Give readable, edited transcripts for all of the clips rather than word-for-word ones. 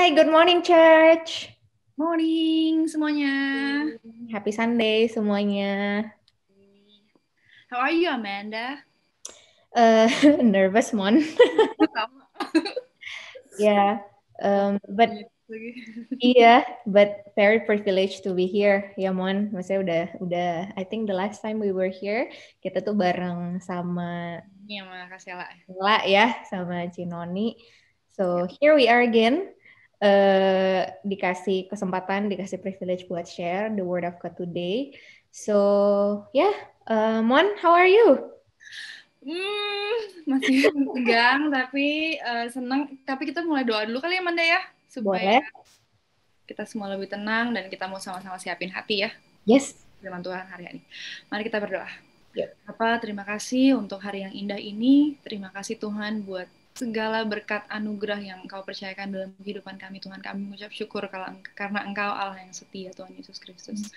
Hai, good morning church. Morning semuanya. Happy Sunday semuanya. How are you, Amanda? Nervous, Mon. Sama. Yeah, but very privileged to be here, ya Mon. Maksudnya udah. I think the last time we were here, kita tuh bareng sama Ini sama Kak Sela. Ella ya, sama Cinoni. So here we are again. Dikasih kesempatan, dikasih privilege buat share the word of God today. So yeah, Mon, how are you? Masih tegang tapi senang. Tapi kita mulai doa dulu kali ya, Amanda ya, supaya Boleh. kita semua lebih tenang dan kita mau sama-sama siapin hati ya. Yes. Firman Tuhan hari ini. Mari kita berdoa. Yuk. Bapak, terima kasih untuk hari yang indah ini. Terima kasih Tuhan buat segala berkat anugerah yang Engkau percayakan dalam kehidupan kami. Tuhan, kami mengucap syukur karena Engkau Allah yang setia, Tuhan Yesus Kristus.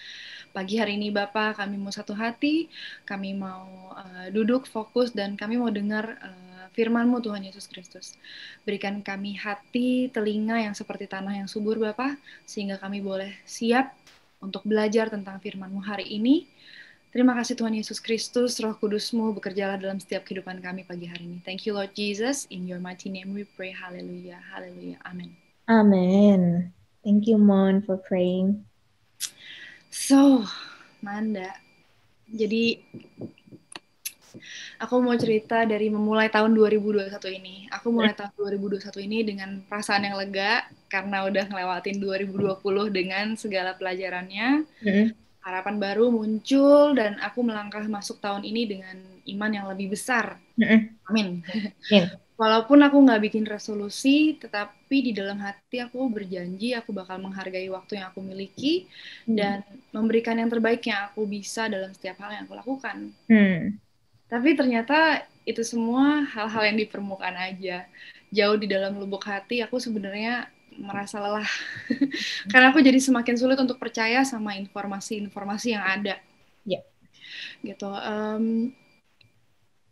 Pagi hari ini Bapak, kami mau satu hati, kami mau duduk fokus dan kami mau dengar firman-Mu, Tuhan Yesus Kristus. Berikan kami hati, telinga yang seperti tanah yang subur Bapak, sehingga kami boleh siap untuk belajar tentang firman-Mu hari ini. Terima kasih Tuhan Yesus Kristus, Roh Kudus-Mu bekerjalah dalam setiap kehidupan kami pagi hari ini. Thank you Lord Jesus, in your mighty name we pray, haleluya, haleluya, amin. Amen. Thank you, Mon, for praying. So, Manda, jadi aku mau cerita dari memulai tahun 2021 ini. Aku mulai tahun 2021 ini dengan perasaan yang lega, karena udah ngelewatin 2020 dengan segala pelajarannya. Harapan baru muncul dan aku melangkah masuk tahun ini dengan iman yang lebih besar. Amin. Walaupun aku nggak bikin resolusi, tetapi di dalam hati aku berjanji aku bakal menghargai waktu yang aku miliki dan memberikan yang terbaik yang aku bisa dalam setiap hal yang aku lakukan. Tapi ternyata itu semua hal-hal yang di permukaan aja. Jauh di dalam lubuk hati aku sebenarnya merasa lelah. Karena aku jadi semakin sulit untuk percaya sama informasi-informasi yang ada. Gitu.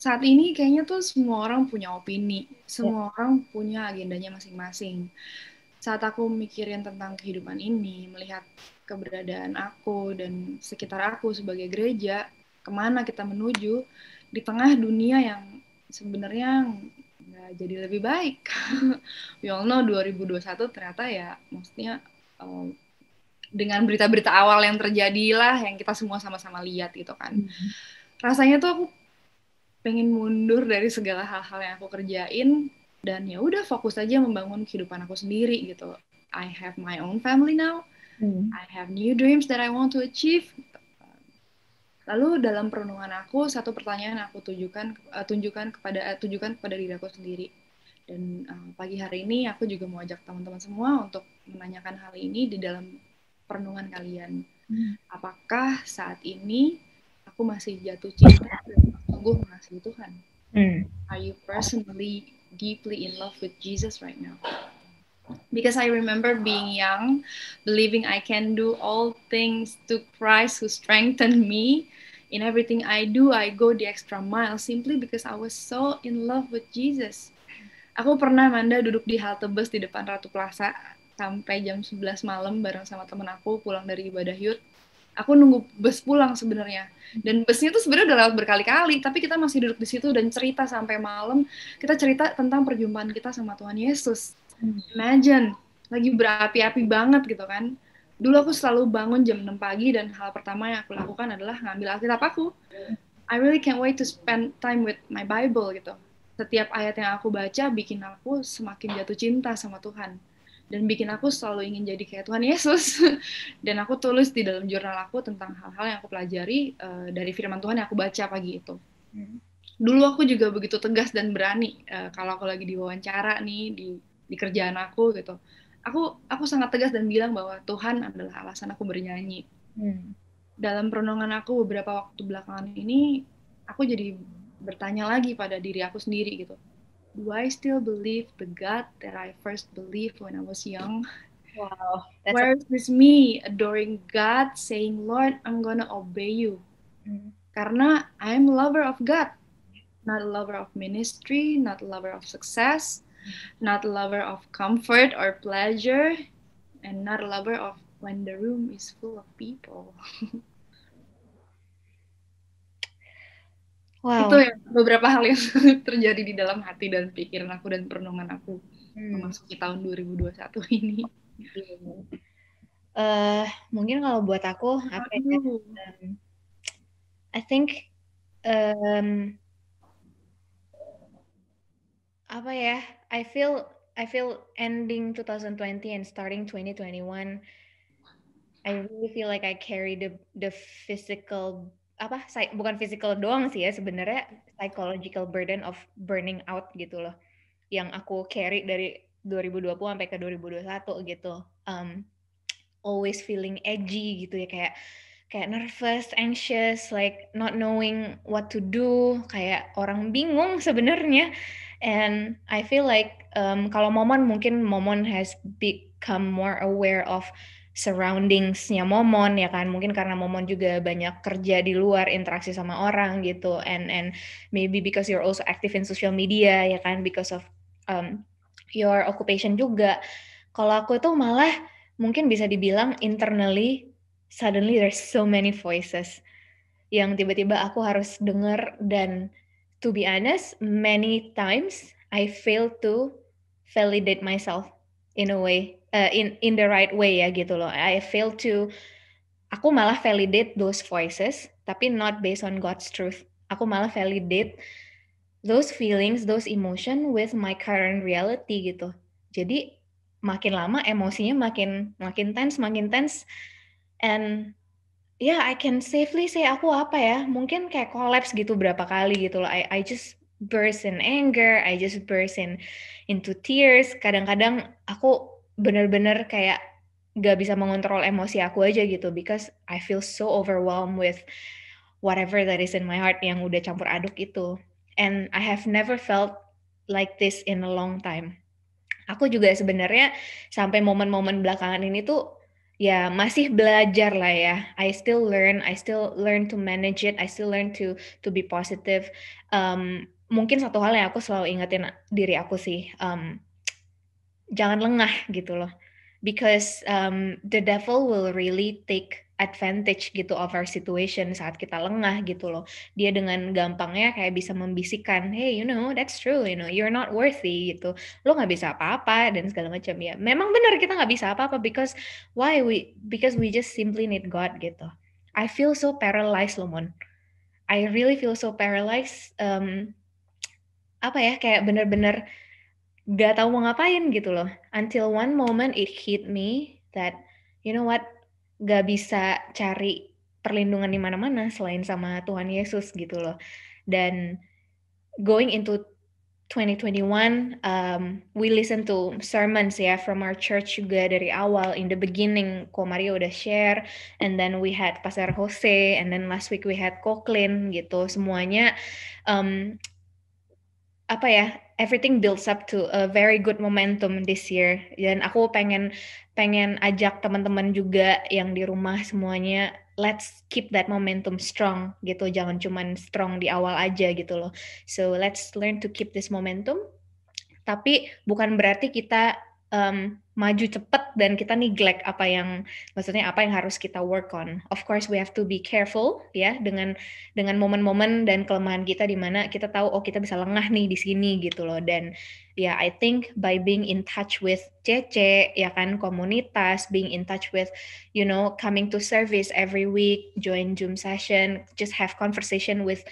Saat ini kayaknya tuh semua orang punya opini. Semua orang punya agendanya masing-masing. Saat aku mikirin tentang kehidupan ini, melihat keberadaan aku dan sekitar aku sebagai gereja, kemana kita menuju, di tengah dunia yang sebenarnya nggak jadi lebih baik. We all know 2021 ternyata ya, maksudnya dengan berita-berita awal yang terjadilah yang kita semua sama-sama lihat gitu kan. Rasanya tuh aku pengen mundur dari segala hal-hal yang aku kerjain dan ya udah fokus aja membangun kehidupan aku sendiri gitu. I have my own family now. I have new dreams that I want to achieve. Lalu dalam perenungan aku, satu pertanyaan aku tujukan kepada diri aku sendiri. Dan pagi hari ini aku juga mau ajak teman-teman semua untuk menanyakan hal ini di dalam perenungan kalian. Apakah saat ini aku masih jatuh cinta dan sungguh mengasihi Tuhan? Are you personally deeply in love with Jesus right now? Because I remember being young, believing I can do all things to Christ who strengthened me. In everything I do, I go the extra mile simply because I was so in love with Jesus. Aku pernah, Amanda, duduk di halte bus di depan Ratu Plaza sampai jam 11 malam bareng sama temen aku pulang dari ibadah yud. Aku nunggu bus pulang sebenarnya. Dan busnya tuh sebenarnya udah lewat berkali-kali, tapi kita masih duduk di situ dan cerita sampai malam. Kita cerita tentang perjumpaan kita sama Tuhan Yesus. Imagine, lagi berapi-api banget gitu kan. Dulu aku selalu bangun jam 6 pagi dan hal pertama yang aku lakukan adalah ngambil Alkitab aku. I really can't wait to spend time with my Bible gitu. Setiap ayat yang aku baca bikin aku semakin jatuh cinta sama Tuhan. Dan bikin aku selalu ingin jadi kayak Tuhan Yesus. Dan aku tulis di dalam jurnal aku tentang hal-hal yang aku pelajari dari firman Tuhan yang aku baca pagi itu. Dulu aku juga begitu tegas dan berani kalau aku lagi diwawancara nih di kerjaan aku gitu. Aku sangat tegas dan bilang bahwa Tuhan adalah alasan aku bernyanyi. Dalam perenungan aku beberapa waktu belakangan ini, aku jadi bertanya lagi pada diri aku sendiri gitu. Do I still believe the God that I first believed when I was young? Wow. Where is this me adoring God, saying, Lord, I'm gonna obey you. Karena I'm a lover of God. Not a lover of ministry, not a lover of success, Not a lover of comfort or pleasure, and not a lover of when the room is full of people. Itu Wow. ya beberapa hal yang terjadi di dalam hati dan pikiran aku dan perenungan aku memasuki tahun 2021 ini. Mungkin kalau buat aku apa ya? I think apa ya? I feel ending 2020 and starting 2021. I really feel like I carry the physical bukan physical doang sih ya sebenarnya, psychological burden of burning out gitu loh, yang aku carry dari 2020 sampai ke 2021 gitu. Always feeling edgy gitu ya, kayak nervous, anxious, like not knowing what to do, kayak orang bingung sebenarnya. And I feel like kalau mungkin Momon has become more aware of surroundingsnya Momon ya kan, mungkin karena Momon juga banyak kerja di luar, interaksi sama orang gitu, and maybe because you're also active in social media ya kan, because of your occupation juga. Kalau aku tuh malah mungkin bisa dibilang internally suddenly there's so many voices yang tiba-tiba aku harus dengar, dan to be honest many times I fail to validate myself in a way, in the right way ya gitu loh. Aku malah validate those voices tapi not based on God's truth. Aku malah validate those feelings, those emotion with my current reality gitu. Jadi makin lama emosinya makin tense, and yeah, I can safely say aku apa ya, mungkin kayak collapse gitu berapa kali gitu loh. I just burst in anger, I just burst into tears. Kadang-kadang aku bener-bener kayak gak bisa mengontrol emosi aku aja gitu, because I feel so overwhelmed with whatever that is in my heart yang udah campur aduk itu. And I have never felt like this in a long time. Aku juga sebenarnya sampai momen-momen belakangan ini tuh ya masih belajar lah ya. I still learn to manage it. I still learn to be positive. Mungkin satu hal yang aku selalu ingetin diri aku sih, jangan lengah gitu loh. Because the devil will really take advantage gitu of our situation saat kita lengah gitu loh. Dia dengan gampangnya kayak bisa membisikkan, hey, that's true, you're not worthy gitu. Lo nggak bisa apa-apa dan segala macam ya. Memang benar kita nggak bisa apa-apa, because because we just simply need God gitu. I feel so paralyzed loh, Mon. I really feel so paralyzed. Apa ya, kayak bener-bener gak tahu mau ngapain gitu loh. Until one moment it hit me that, you know what, gak bisa cari perlindungan di mana-mana selain sama Tuhan Yesus gitu loh. Dan going into 2021, we listen to sermons ya from our church juga dari awal. In the beginning, Ko Mario udah share, and then we had Pastor Jose, and then last week we had Koklin gitu. Semuanya apa ya, everything builds up to a very good momentum this year. Dan aku pengen ajak teman-teman juga yang di rumah semuanya, let's keep that momentum strong gitu, jangan cuman strong di awal aja gitu loh. So let's learn to keep this momentum, tapi bukan berarti kita maju cepet dan kita neglect apa yang harus kita work on. Of course we have to be careful ya dengan momen-momen dan kelemahan kita di mana kita tahu kita bisa lengah nih di sini gitu loh. Dan ya, I think by being in touch with CC ya kan, komunitas, being in touch with coming to service every week, join Zoom session, just have conversation with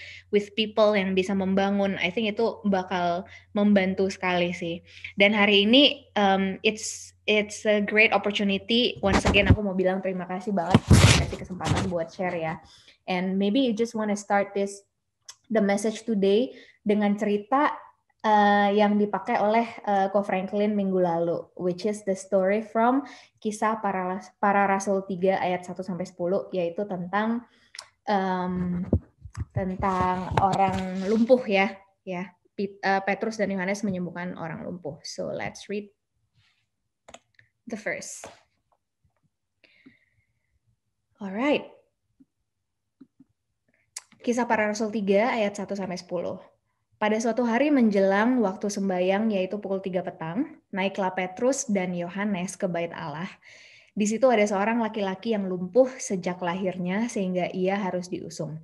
people yang bisa membangun, I think itu bakal membantu sekali sih. Dan hari ini it's a great opportunity. Once again aku mau bilang terima kasih banget kasih kesempatan buat share ya. And maybe you just want to start the message today dengan cerita yang dipakai oleh Ko Franklin minggu lalu, which is the story from Kisah Para Rasul 3 ayat 1 sampai 10, yaitu tentang orang lumpuh ya. Petrus dan Yohanes menyembuhkan orang lumpuh. So let's read the verse. Alright. Kisah Para Rasul 3 ayat 1 sampai 10. Pada suatu hari menjelang waktu sembayang, yaitu pukul 3 petang, naiklah Petrus dan Yohanes ke bait Allah. Di situ ada seorang laki-laki yang lumpuh sejak lahirnya sehingga ia harus diusung.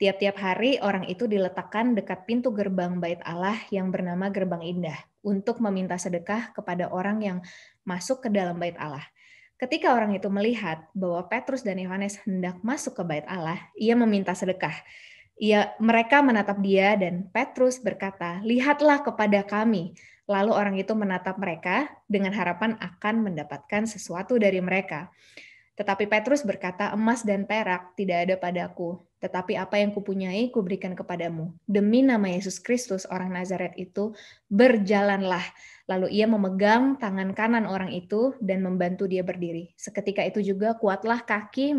Tiap-tiap hari orang itu diletakkan dekat pintu gerbang bait Allah yang bernama Gerbang Indah untuk meminta sedekah kepada orang yang masuk ke dalam bait Allah. Ketika orang itu melihat bahwa Petrus dan Yohanes hendak masuk ke bait Allah, ia meminta sedekah. Mereka menatap dia dan Petrus berkata, "Lihatlah kepada kami." Lalu orang itu menatap mereka dengan harapan akan mendapatkan sesuatu dari mereka. Tetapi Petrus berkata, "Emas dan perak tidak ada padaku, tetapi apa yang kupunyai kuberikan kepadamu. Demi nama Yesus Kristus orang Nazaret itu, berjalanlah." Lalu ia memegang tangan kanan orang itu dan membantu dia berdiri. Seketika itu juga kuatlah kaki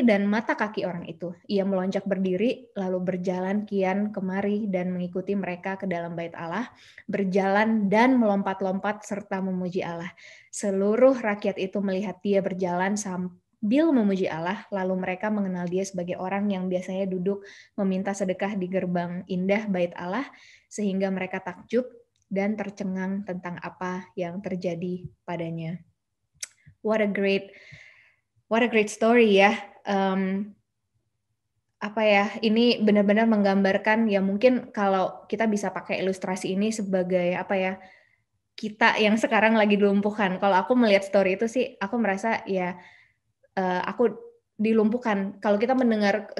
dan mata kaki orang itu. Ia melonjak berdiri, lalu berjalan kian kemari dan mengikuti mereka ke dalam bait Allah, berjalan dan melompat-lompat serta memuji Allah. Seluruh rakyat itu melihat dia berjalan sambil memuji Allah, lalu mereka mengenal dia sebagai orang yang biasanya duduk meminta sedekah di gerbang indah bait Allah, sehingga mereka takjub dan tercengang tentang apa yang terjadi padanya. What a great story ya. Ini benar-benar menggambarkan ya, mungkin kalau kita bisa pakai ilustrasi ini sebagai kita yang sekarang lagi dilumpuhkan. Kalau aku melihat story itu sih, aku merasa ya aku dilumpuhkan. Kalau kita mendengar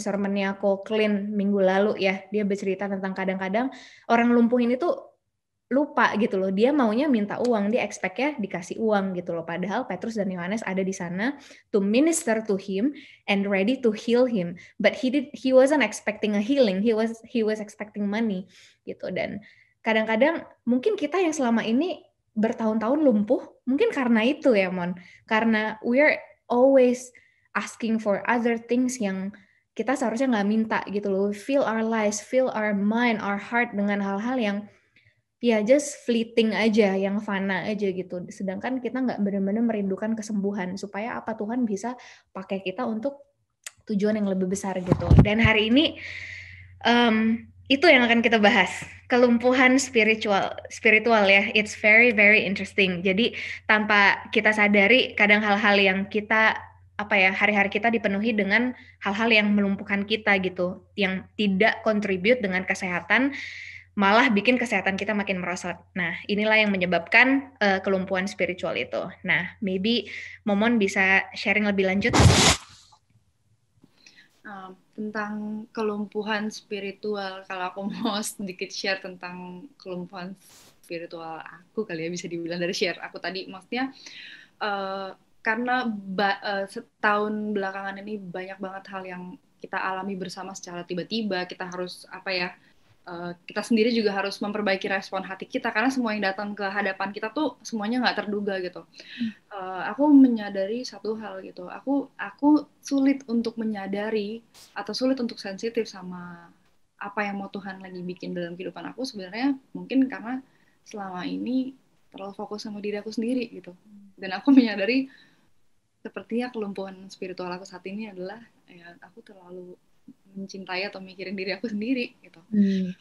sermonnya Ko Clint minggu lalu ya, dia bercerita tentang kadang-kadang orang lumpuh ini tuh lupa gitu loh, dia maunya minta uang, dia expect-nya dikasih uang gitu loh, padahal Petrus dan Yohanes ada di sana to minister to him and ready to heal him, but he wasn't expecting a healing, he was expecting money gitu. Dan kadang-kadang mungkin kita yang selama ini bertahun-tahun lumpuh mungkin karena itu ya Mon, karena we're always asking for other things yang kita seharusnya nggak minta gitu loh. Fill our lives, fill our mind, our heart dengan hal-hal yang ya just fleeting aja, yang fana aja gitu. Sedangkan kita nggak benar-benar merindukan kesembuhan supaya apa Tuhan bisa pakai kita untuk tujuan yang lebih besar gitu. Dan hari ini itu yang akan kita bahas, kelumpuhan spiritual ya. It's very very interesting. Jadi tanpa kita sadari kadang hal-hal yang kita hari-hari kita dipenuhi dengan hal-hal yang melumpuhkan kita gitu, yang tidak contribute dengan kesehatan, malah bikin kesehatan kita makin merosot. Nah, inilah yang menyebabkan kelumpuhan spiritual itu. Nah, maybe Momon bisa sharing lebih lanjut. Tentang kelumpuhan spiritual, kalau aku mau sedikit share tentang kelumpuhan spiritual aku kali ya, bisa dibilang dari share aku tadi, maksudnya karena setahun belakangan ini banyak banget hal yang kita alami bersama secara tiba-tiba. Kita harus kita sendiri juga harus memperbaiki respon hati kita, karena semua yang datang ke hadapan kita tuh semuanya nggak terduga gitu. Aku menyadari satu hal gitu, aku sulit untuk menyadari atau sulit untuk sensitif sama apa yang mau Tuhan lagi bikin dalam kehidupan aku, sebenarnya mungkin karena selama ini terlalu fokus sama diri aku sendiri gitu. Dan aku menyadari sepertinya kelumpuhan spiritual aku saat ini adalah ya aku terlalu mencintai atau mikirin diri aku sendiri gitu.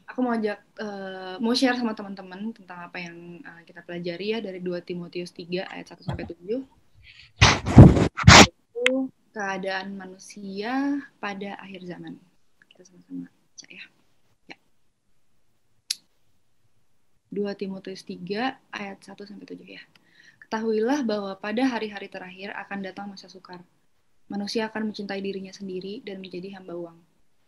Aku mau share sama teman-teman tentang apa yang kita pelajari ya dari 2 Timotius 3 ayat 1-7. Itu keadaan manusia pada akhir zaman. Kita sama-sama baca ya. 2 Timotius 3 ayat 1-7 ya. Ketahuilah bahwa pada hari-hari terakhir akan datang masa sukar. Manusia akan mencintai dirinya sendiri dan menjadi hamba uang.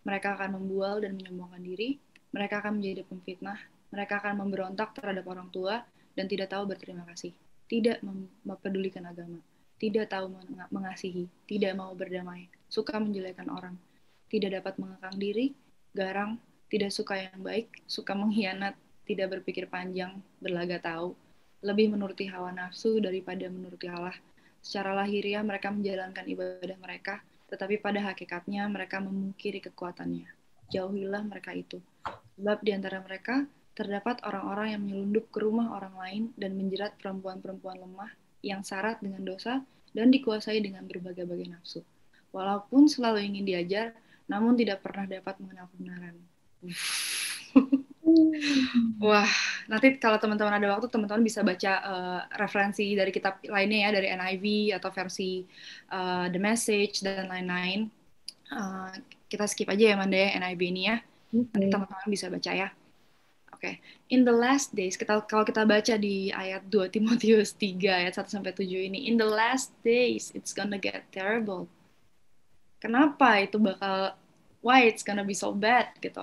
Mereka akan membual dan menyombongkan diri. Mereka akan menjadi pemfitnah. Mereka akan memberontak terhadap orang tua dan tidak tahu berterima kasih. Tidak mempedulikan agama. Tidak tahu mengasihi. Tidak mau berdamai. Suka menjelekkan orang. Tidak dapat mengekang diri. Garang. Tidak suka yang baik. Suka mengkhianat. Tidak berpikir panjang. Berlaga tahu. Lebih menuruti hawa nafsu daripada menuruti Allah. Secara lahiriah mereka menjalankan ibadah mereka, tetapi pada hakikatnya mereka memungkiri kekuatannya. Jauhilah mereka itu. Sebab di antara mereka terdapat orang-orang yang menyelundup ke rumah orang lain dan menjerat perempuan-perempuan lemah yang syarat dengan dosa dan dikuasai dengan berbagai-bagai nafsu. Walaupun selalu ingin diajar, namun tidak pernah dapat mengenal kebenaran. Wah, nanti kalau teman-teman ada waktu, teman-teman bisa baca referensi dari kitab lainnya ya, dari NIV atau versi The Message dan lain-lain. Uh, kita skip aja ya Manda ya, NIV ini ya. Nanti Oke. teman-teman bisa baca ya. Oke. In the last days, kalau kita baca di ayat 2 Timotius 3 ayat 1-7 ini, in the last days it's gonna get terrible. Kenapa itu bakal why it's gonna be so bad gitu.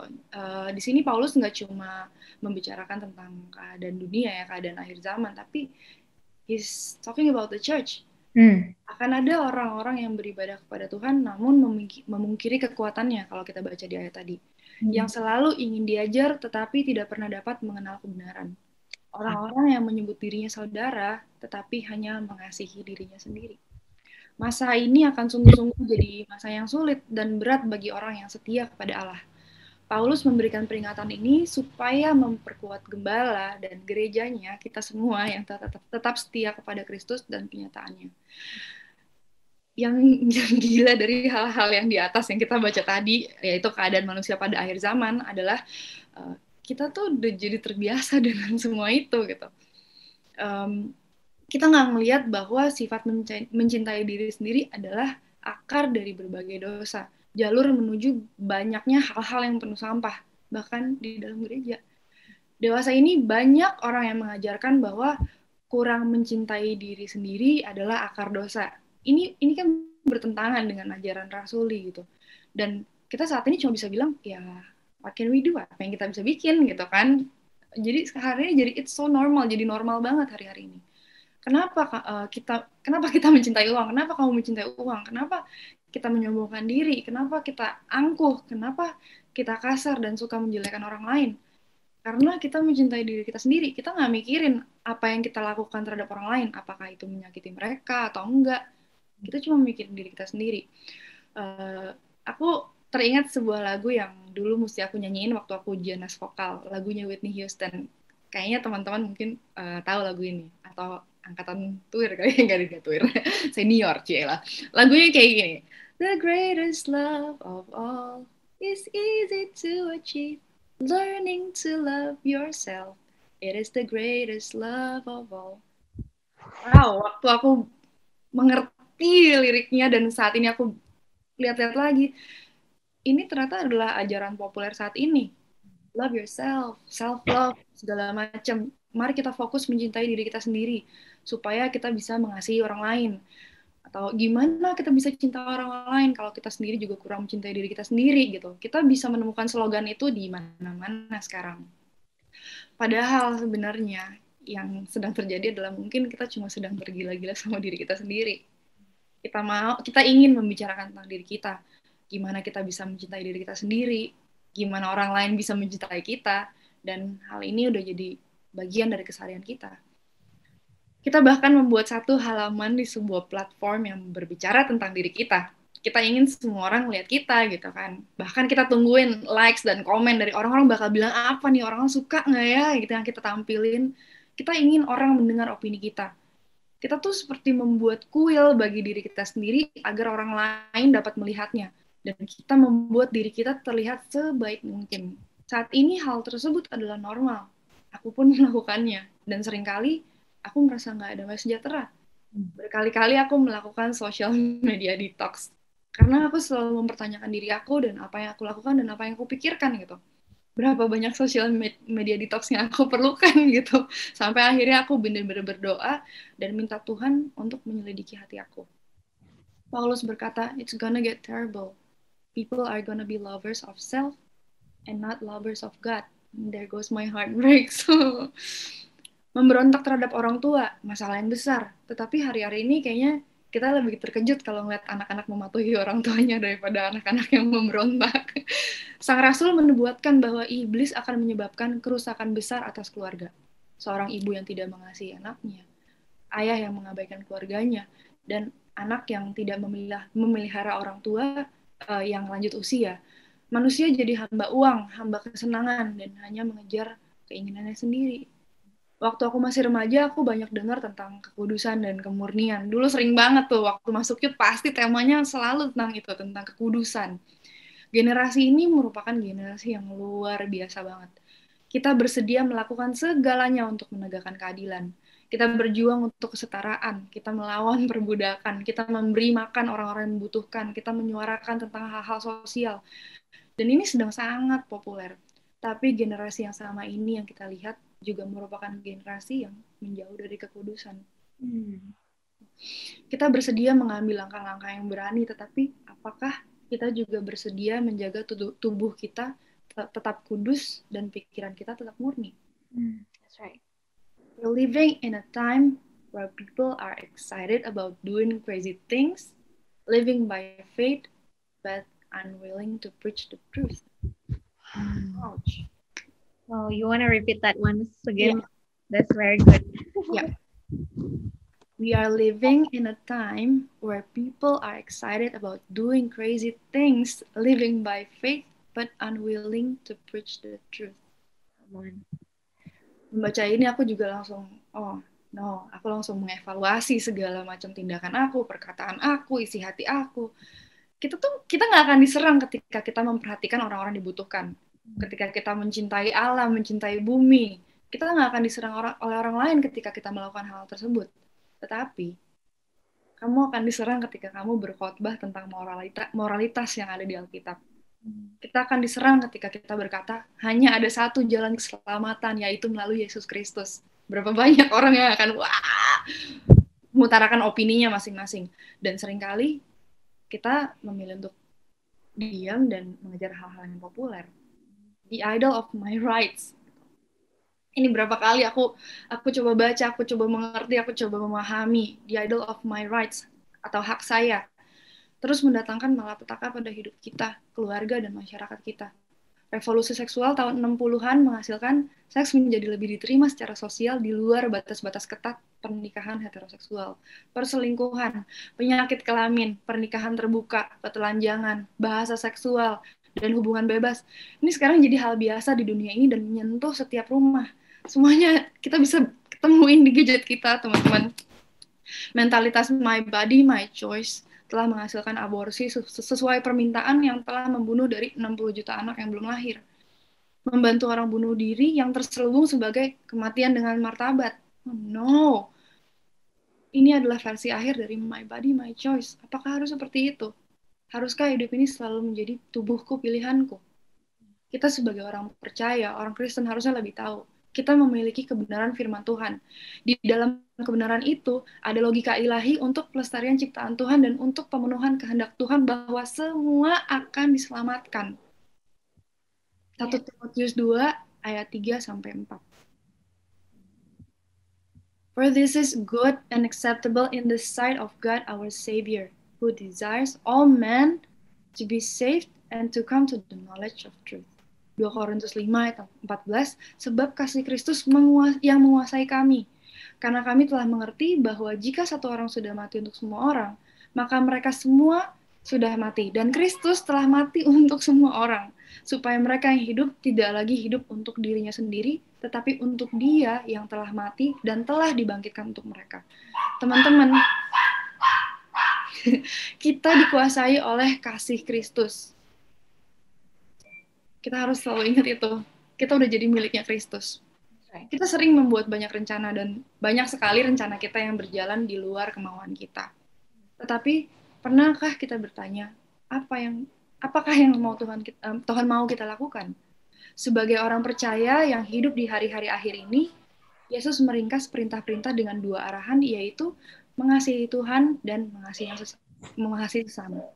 Di sini Paulus nggak cuma membicarakan tentang keadaan dunia ya, keadaan akhir zaman, tapi he's talking about the church. Akan ada orang-orang yang beribadah kepada Tuhan namun memungkiri kekuatannya kalau kita baca di ayat tadi. Yang selalu ingin diajar tetapi tidak pernah dapat mengenal kebenaran. Orang-orang yang menyebut dirinya saudara tetapi hanya mengasihi dirinya sendiri. Masa ini akan sungguh-sungguh jadi masa yang sulit dan berat bagi orang yang setia kepada Allah. Paulus memberikan peringatan ini supaya memperkuat gembala dan gerejanya, kita semua yang tetap setia kepada Kristus dan kenyataannya. Yang gila dari hal-hal yang di atas yang kita baca tadi, yaitu keadaan manusia pada akhir zaman, adalah kita tuh udah jadi terbiasa dengan semua itu gitu. Kita nggak melihat bahwa sifat mencintai diri sendiri adalah akar dari berbagai dosa. Jalur menuju banyaknya hal-hal yang penuh sampah, bahkan di dalam gereja. Dewasa ini banyak orang yang mengajarkan bahwa kurang mencintai diri sendiri adalah akar dosa. Ini kan bertentangan dengan ajaran rasuli gitu. Dan kita saat ini cuma bisa bilang, ya what can we do? Apa yang kita bisa bikin gitu kan. Jadi hari ini jadi it's so normal, jadi normal banget hari-hari ini. Kenapa kita mencintai uang? Kenapa kamu mencintai uang? Kenapa kita menyombongkan diri? Kenapa kita angkuh? Kenapa kita kasar dan suka menjelekkan orang lain? Karena kita mencintai diri kita sendiri. Kita nggak mikirin apa yang kita lakukan terhadap orang lain. Apakah itu menyakiti mereka atau enggak. Kita cuma mikirin diri kita sendiri. Aku teringat sebuah lagu yang dulu mesti aku nyanyiin waktu aku ujian nas vokal. Lagunya Whitney Houston. Kayaknya teman-teman mungkin tahu lagu ini. Atau angkatan tuir kali ya, nggak tuir. Senior, cielah. Lagunya kayak gini. The greatest love of all is easy to achieve. Learning to love yourself. It is the greatest love of all. Wow, waktu aku mengerti liriknya dan saat ini aku lihat-lihat lagi, ini ternyata adalah ajaran populer saat ini. Love yourself, self-love, segala macam. Mari kita fokus mencintai diri kita sendiri, supaya kita bisa mengasihi orang lain. Atau gimana kita bisa cinta orang lain kalau kita sendiri juga kurang mencintai diri kita sendiri gitu. Kita bisa menemukan slogan itu di mana-mana sekarang. Padahal sebenarnya yang sedang terjadi adalah mungkin kita cuma sedang tergila-gila sama diri kita sendiri. Kita ingin membicarakan tentang diri kita. Gimana kita bisa mencintai diri kita sendiri, gimana orang lain bisa mencintai kita, dan hal ini udah jadi bagian dari keseharian kita. Kita bahkan membuat satu halaman di sebuah platform yang berbicara tentang diri kita. Kita ingin semua orang lihat kita gitu kan. Bahkan kita tungguin likes dan komen dari orang-orang bakal bilang apa nih, orang suka nggak ya gitu yang kita tampilin. Kita ingin orang mendengar opini kita. Kita tuh seperti membuat kuil bagi diri kita sendiri agar orang lain dapat melihatnya. Dan kita membuat diri kita terlihat sebaik mungkin. Saat ini hal tersebut adalah normal. Aku pun melakukannya. Dan seringkali aku merasa nggak ada sejahtera. Berkali-kali aku melakukan social media detox. Karena aku selalu mempertanyakan diri aku dan apa yang aku lakukan dan apa yang aku pikirkan gitu. Berapa banyak social media detox yang aku perlukan gitu. Sampai akhirnya aku benar-benar berdoa dan minta Tuhan untuk menyelidiki hati aku. Paulus berkata, it's gonna get terrible. People are gonna be lovers of self and not lovers of God. And there goes my heartbreak. So, memberontak terhadap orang tua, masalah yang besar. Tetapi hari-hari ini kayaknya kita lebih terkejut kalau ngeliat anak-anak mematuhi orang tuanya daripada anak-anak yang memberontak. Sang Rasul menubuatkan bahwa iblis akan menyebabkan kerusakan besar atas keluarga. Seorang ibu yang tidak mengasihi anaknya, ayah yang mengabaikan keluarganya, dan anak yang tidak memelihara orang tua yang lanjut usia. Manusia jadi hamba uang, hamba kesenangan, dan hanya mengejar keinginannya sendiri. Waktu aku masih remaja, aku banyak dengar tentang kekudusan dan kemurnian. Dulu sering banget tuh, waktu masuk YUT pasti temanya selalu tentang itu, tentang kekudusan. Generasi ini merupakan generasi yang luar biasa banget. Kita bersedia melakukan segalanya untuk menegakkan keadilan. Kita berjuang untuk kesetaraan, kita melawan perbudakan, kita memberi makan orang-orang yang membutuhkan, kita menyuarakan tentang hal-hal sosial. Dan ini sedang sangat populer. Tapi generasi yang sama ini yang kita lihat juga merupakan generasi yang menjauh dari kekudusan. Kita bersedia mengambil langkah-langkah yang berani, tetapi apakah kita juga bersedia menjaga tubuh kita tetap kudus dan pikiran kita tetap murni? That's right. We're living in a time where people are excited about doing crazy things, living by faith, but unwilling to preach the truth. Ouch. Oh, you want to repeat that once again? Yeah. That's very good. Yeah. We are living in a time where people are excited about doing crazy things, living by faith, but unwilling to preach the truth. Come on. Membaca ini aku juga langsung, aku langsung mengevaluasi segala macam tindakan aku, perkataan aku, isi hati aku. Kita nggak akan diserang ketika kita memperhatikan orang-orang dibutuhkan. Ketika kita mencintai alam, mencintai bumi, kita nggak akan diserang oleh orang lain ketika kita melakukan hal tersebut. Tetapi kamu akan diserang ketika kamu berkhotbah tentang moralitas yang ada di Alkitab. Kita akan diserang ketika kita berkata, hanya ada satu jalan keselamatan, yaitu melalui Yesus Kristus. Berapa banyak orang yang akan mengutarakan opininya masing-masing. Dan seringkali kita memilih untuk diam dan mengejar hal-hal yang populer. The idol of my rights. Ini berapa kali aku coba baca, aku coba mengerti, aku coba memahami the idol of my rights atau hak saya. Terus mendatangkan malapetaka pada hidup kita, keluarga, dan masyarakat kita. Revolusi seksual tahun 60-an menghasilkan seks menjadi lebih diterima secara sosial di luar batas-batas ketat pernikahan heteroseksual. Perselingkuhan, penyakit kelamin, pernikahan terbuka, petelanjangan, bahasa seksual, dan hubungan bebas. Ini sekarang jadi hal biasa di dunia ini dan menyentuh setiap rumah. Semuanya kita bisa ketemuin di gadget kita, teman-teman. Mentalitas my body, my choice telah menghasilkan aborsi sesuai permintaan yang telah membunuh dari 60 juta anak yang belum lahir. Membantu orang bunuh diri yang terselubung sebagai kematian dengan martabat. Oh, no. Ini adalah versi akhir dari my body, my choice. Apakah harus seperti itu? Haruskah hidup ini selalu menjadi tubuhku, pilihanku? Kita sebagai orang percaya, orang Kristen harusnya lebih tahu. Kita memiliki kebenaran firman Tuhan. Di dalam kebenaran itu, ada logika ilahi untuk pelestarian ciptaan Tuhan dan untuk pemenuhan kehendak Tuhan bahwa semua akan diselamatkan. 1 Timotius 2 ayat 3-4. For this is good and acceptable in the sight of God our Savior, who desires all men to be saved and to come to the knowledge of truth. 2 Korintus 5 ayat 14, sebab kasih Kristus yang menguasai kami. Karena kami telah mengerti bahwa jika satu orang sudah mati untuk semua orang, maka mereka semua sudah mati. Dan Kristus telah mati untuk semua orang, supaya mereka yang hidup tidak lagi hidup untuk dirinya sendiri, tetapi untuk Dia yang telah mati dan telah dibangkitkan untuk mereka. Teman-teman, kita dikuasai oleh kasih Kristus. Kita harus selalu ingat itu. Kita udah jadi miliknya Kristus. Kita sering membuat banyak rencana dan banyak sekali rencana kita yang berjalan di luar kemauan kita. Tetapi pernahkah kita bertanya, apakah yang Tuhan mau kita lakukan? Sebagai orang percaya yang hidup di hari-hari akhir ini, Yesus meringkas perintah-perintah dengan dua arahan, yaitu mengasihi Tuhan dan mengasihi sesama.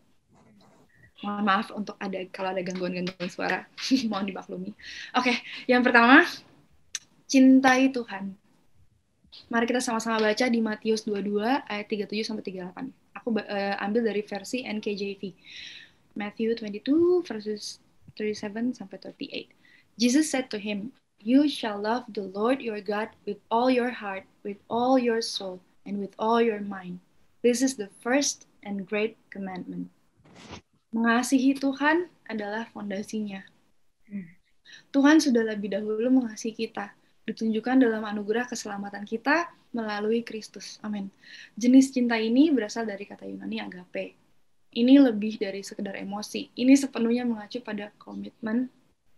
Mohon maaf untuk kalau ada gangguan-gangguan suara, mohon dimaklumi. Oke, yang pertama, cintai Tuhan. Mari kita sama-sama baca di Matius 22 ayat 37-38. Aku ambil dari versi NKJV. Matthew 22 verses 37-38. Jesus said to him, "You shall love the Lord your God with all your heart, with all your soul, and with all your mind. This is the first and great commandment." Mengasihi Tuhan adalah fondasinya. Tuhan sudah lebih dahulu mengasihi kita, ditunjukkan dalam anugerah keselamatan kita melalui Kristus. Amin. Jenis cinta ini berasal dari kata Yunani agape. Ini lebih dari sekedar emosi. Ini sepenuhnya mengacu pada komitmen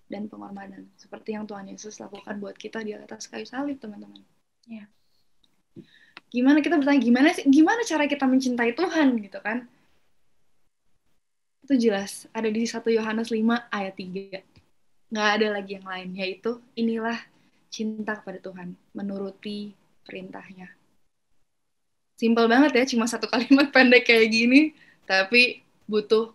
dan pengorbanan. Seperti yang Tuhan Yesus lakukan buat kita di atas kayu salib, teman-teman. Yeah. Gimana kita bertanya, gimana cara kita mencintai Tuhan, gitu kan? Itu jelas, ada di 1 Yohanes 5 ayat 3. Nggak ada lagi yang lain, yaitu inilah cinta kepada Tuhan, menuruti perintahnya. Simpel banget ya, cuma satu kalimat pendek kayak gini, tapi butuh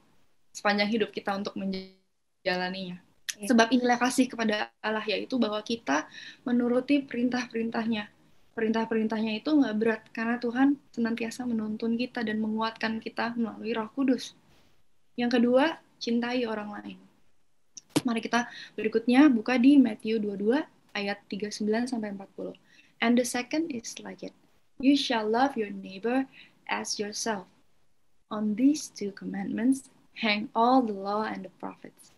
sepanjang hidup kita untuk menjalaninya. Sebab inilah kasih kepada Allah, yaitu bahwa kita menuruti perintah-perintahnya. Perintah-perintahnya itu nggak berat, karena Tuhan senantiasa menuntun kita dan menguatkan kita melalui Roh Kudus. Yang kedua, cintai orang lain. Mari kita berikutnya buka di Matthew 22 ayat 39-40. And the second is like it. You shall love your neighbor as yourself. On these two commandments hang all the law and the prophets.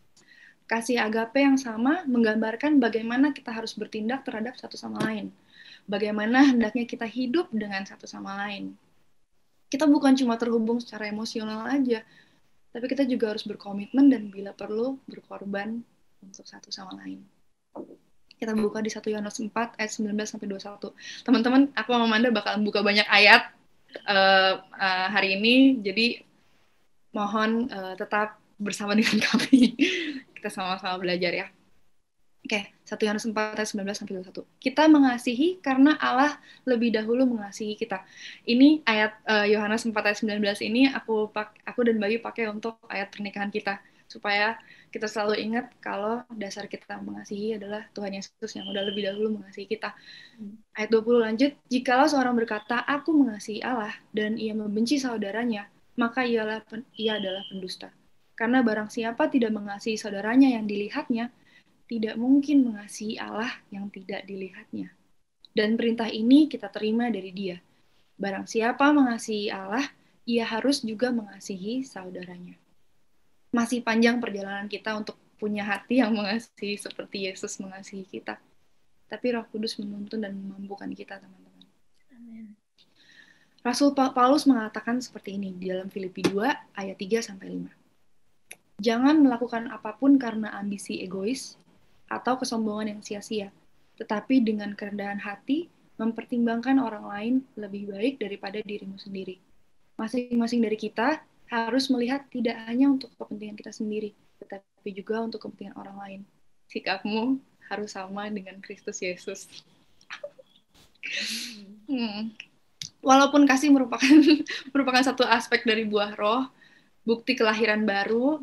Kasih agape yang sama menggambarkan bagaimana kita harus bertindak terhadap satu sama lain. Bagaimana hendaknya kita hidup dengan satu sama lain. Kita bukan cuma terhubung secara emosional aja, tapi kita juga harus berkomitmen dan bila perlu berkorban untuk satu sama lain. Kita buka di 1 Yohanes 4 ayat 19-21. Teman-teman, aku sama Amanda bakal buka banyak ayat hari ini, jadi mohon tetap bersama dengan kami. Kita sama-sama belajar ya. Oke, 1 Yohanes 4 ayat 19-21. Kita mengasihi karena Allah lebih dahulu mengasihi kita. Ini ayat Yohanes 4 ayat 19 ini aku dan Bayu pakai untuk ayat pernikahan kita, supaya kita selalu ingat kalau dasar kita mengasihi adalah Tuhan Yesus yang udah lebih dahulu mengasihi kita. Ayat 20 lanjut, jikalau seorang berkata, aku mengasihi Allah, dan ia membenci saudaranya, maka ia adalah pendusta. Karena barang siapa tidak mengasihi saudaranya yang dilihatnya, tidak mungkin mengasihi Allah yang tidak dilihatnya. Dan perintah ini kita terima dari Dia. Barang siapa mengasihi Allah, ia harus juga mengasihi saudaranya. Masih panjang perjalanan kita untuk punya hati yang mengasihi seperti Yesus mengasihi kita. Tapi Roh Kudus menuntun dan memampukan kita, teman-teman. Amen. Rasul Paulus mengatakan seperti ini di dalam Filipi 2 ayat 3-5. Jangan melakukan apapun karena ambisi egois atau kesombongan yang sia-sia, tetapi dengan kerendahan hati mempertimbangkan orang lain lebih baik daripada dirimu sendiri. Masing-masing dari kita harus melihat tidak hanya untuk kepentingan kita sendiri, tetapi juga untuk kepentingan orang lain. Sikapmu harus sama dengan Kristus Yesus. Walaupun kasih merupakan satu aspek dari buah roh, bukti kelahiran baru,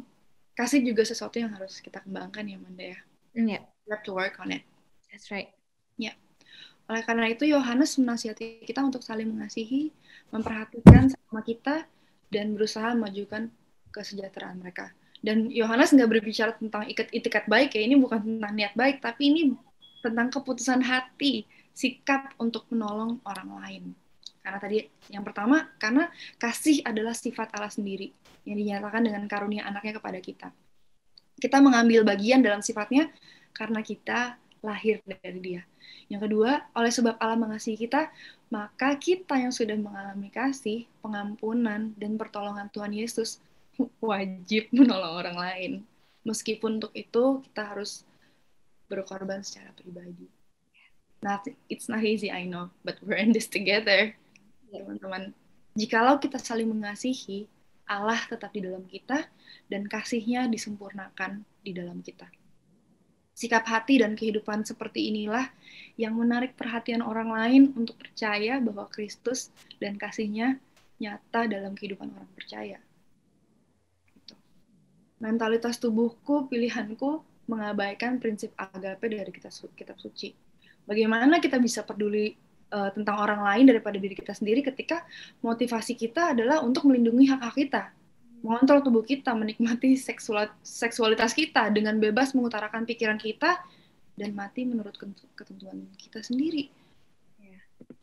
kasih juga sesuatu yang harus kita kembangkan ya, Manda ya. Yeah. We have to work on it. That's right. Ya. Oleh karena itu Yohanes menasihati kita untuk saling mengasihi, memperhatikan sama kita, dan berusaha memajukan kesejahteraan mereka. Dan Yohanes nggak berbicara tentang itikat baik ya, ini bukan tentang niat baik, tapi ini tentang keputusan hati, sikap untuk menolong orang lain. Karena tadi yang pertama, karena kasih adalah sifat Allah sendiri yang dinyatakan dengan karunia anaknya kepada kita. Kita mengambil bagian dalam sifatnya karena kita lahir dari Dia. Yang kedua, oleh sebab Allah mengasihi kita, maka kita yang sudah mengalami kasih, pengampunan, dan pertolongan Tuhan Yesus wajib menolong orang lain. Meskipun untuk itu kita harus berkorban secara pribadi. It's not easy, I know, but we're in this together. Teman-teman, jikalau kita saling mengasihi, Allah tetap di dalam kita, dan kasih-Nya disempurnakan di dalam kita. Sikap hati dan kehidupan seperti inilah yang menarik perhatian orang lain untuk percaya bahwa Kristus dan kasih-Nya nyata dalam kehidupan orang percaya. Gitu. Mentalitas tubuhku, pilihanku, mengabaikan prinsip agape dari kitab suci. Bagaimana kita bisa peduli tentang orang lain daripada diri kita sendiri ketika motivasi kita adalah untuk melindungi hak-hak kita, mengontrol tubuh kita, menikmati seksualitas kita dengan bebas mengutarakan pikiran kita dan mati menurut ketentuan kita sendiri.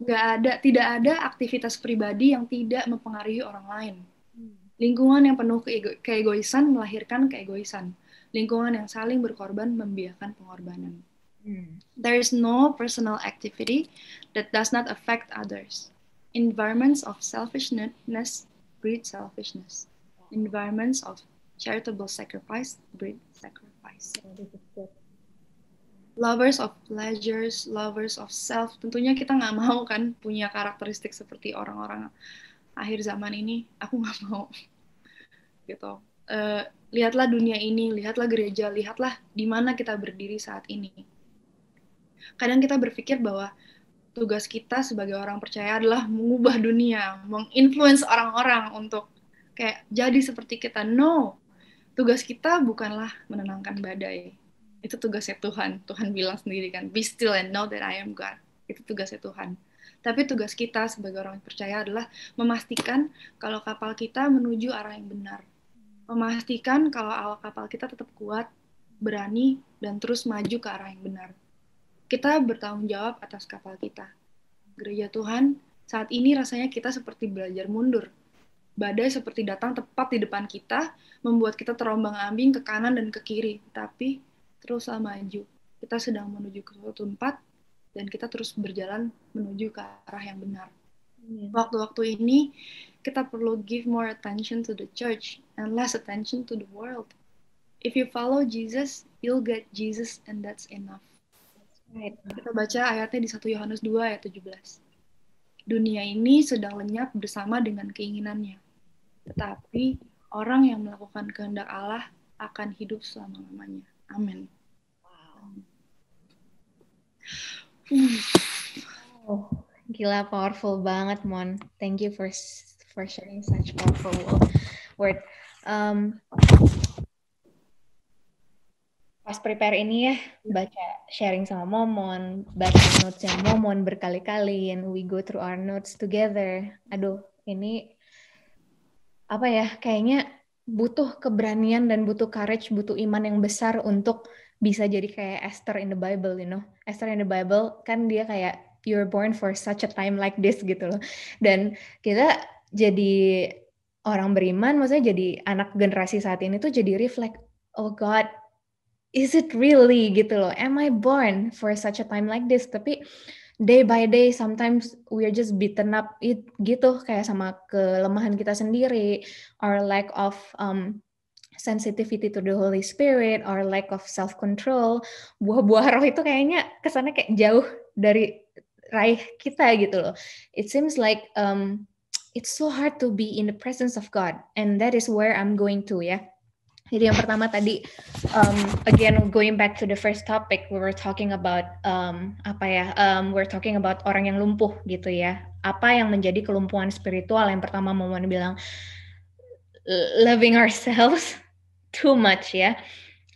Tidak ada aktivitas pribadi yang tidak mempengaruhi orang lain. Lingkungan yang penuh keegoisan melahirkan keegoisan. Lingkungan yang saling berkorban membiarkan pengorbanan. There is no personal activity that does not affect others. Environments of selfishness breed selfishness. environments of charitable sacrifice, breed sacrifice. Lovers of pleasures, lovers of self. Tentunya kita nggak mau kan punya karakteristik seperti orang-orang akhir zaman ini. Aku nggak mau. Gitu. Lihatlah dunia ini, lihatlah gereja, lihatlah di mana kita berdiri saat ini. Kadang kita berpikir bahwa tugas kita sebagai orang percaya adalah mengubah dunia, menginfluence orang-orang untuk kayak jadi seperti kita. No, tugas kita bukanlah menenangkan badai. Itu tugasnya Tuhan. Tuhan bilang sendiri kan, be still and know that I am God. Itu tugasnya Tuhan. Tapi tugas kita sebagai orang percaya adalah memastikan kalau kapal kita menuju arah yang benar. Memastikan kalau awak kapal kita tetap kuat, berani, dan terus maju ke arah yang benar. Kita bertanggung jawab atas kapal kita. Gereja Tuhan, saat ini rasanya kita seperti belajar mundur. Badai seperti datang tepat di depan kita, membuat kita terombang-ambing ke kanan dan ke kiri. Tapi teruslah maju. Kita sedang menuju ke suatu tempat, dan kita terus berjalan menuju ke arah yang benar. Waktu-waktu ini, kita perlu give more attention to the church and less attention to the world. If you follow Jesus, you'll get Jesus and that's enough. Right. Kita baca ayatnya di 1 Yohanes 2 ayat 17. Dunia ini sedang lenyap bersama dengan keinginannya. Tetapi orang yang melakukan kehendak Allah akan hidup selama-lamanya. Amin. Oh, gila, powerful banget, Mon. Thank you for sharing such powerful word. Pas prepare ini ya, baca sharing sama Momon, baca notes yang Momon berkali-kali, and we go through our notes together. Aduh, ini apa ya, kayaknya butuh keberanian dan butuh courage, butuh iman yang besar untuk bisa jadi kayak Esther in the Bible, you know. Esther in the Bible kan dia kayak you're born for such a time like this gitu loh. Dan kita jadi orang beriman, maksudnya jadi anak generasi saat ini tuh jadi reflect, oh God, is it really gitu loh? Am I born for such a time like this? Tapi day by day sometimes we are just beaten up gitu, kayak sama kelemahan kita sendiri, our lack of sensitivity to the Holy Spirit, our lack of self-control. Buah-buah roh itu kayaknya kesannya kayak jauh dari raih kita gitu loh. It seems like it's so hard to be in the presence of God, and that is where I'm going to ya. Jadi yang pertama tadi, again going back to the first topic, we were talking about we're talking about orang yang lumpuh gitu ya. Apa yang menjadi kelumpuhan spiritual? Yang pertama mau bilang loving ourselves too much ya,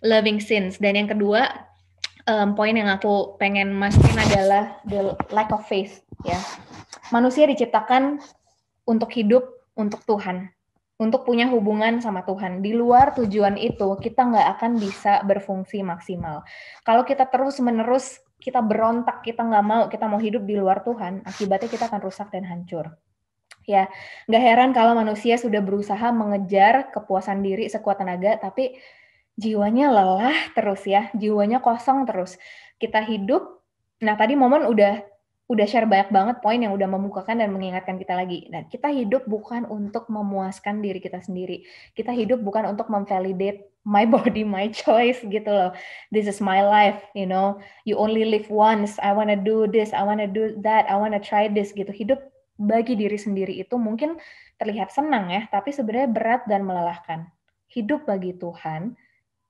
loving sins. Dan yang kedua, poin yang aku pengen masukin adalah the lack of faith ya. Manusia diciptakan untuk hidup untuk Tuhan, untuk punya hubungan sama Tuhan. Di luar tujuan itu, kita nggak akan bisa berfungsi maksimal. Kalau kita terus-menerus, kita berontak, kita nggak mau, kita mau hidup di luar Tuhan, akibatnya kita akan rusak dan hancur. Ya, nggak heran kalau manusia sudah berusaha mengejar kepuasan diri sekuat tenaga, tapi jiwanya lelah terus ya, jiwanya kosong terus. Kita hidup, nah tadi Momon udah share banyak banget poin yang udah membukakan dan mengingatkan kita lagi. Nah, kita hidup bukan untuk memuaskan diri kita sendiri. Kita hidup bukan untuk memvalidate my body, my choice gitu loh. This is my life, you know. You only live once. I wanna do this, I wanna do that, I wanna try this gitu. Hidup bagi diri sendiri itu mungkin terlihat senang ya, tapi sebenarnya berat dan melelahkan. Hidup bagi Tuhan,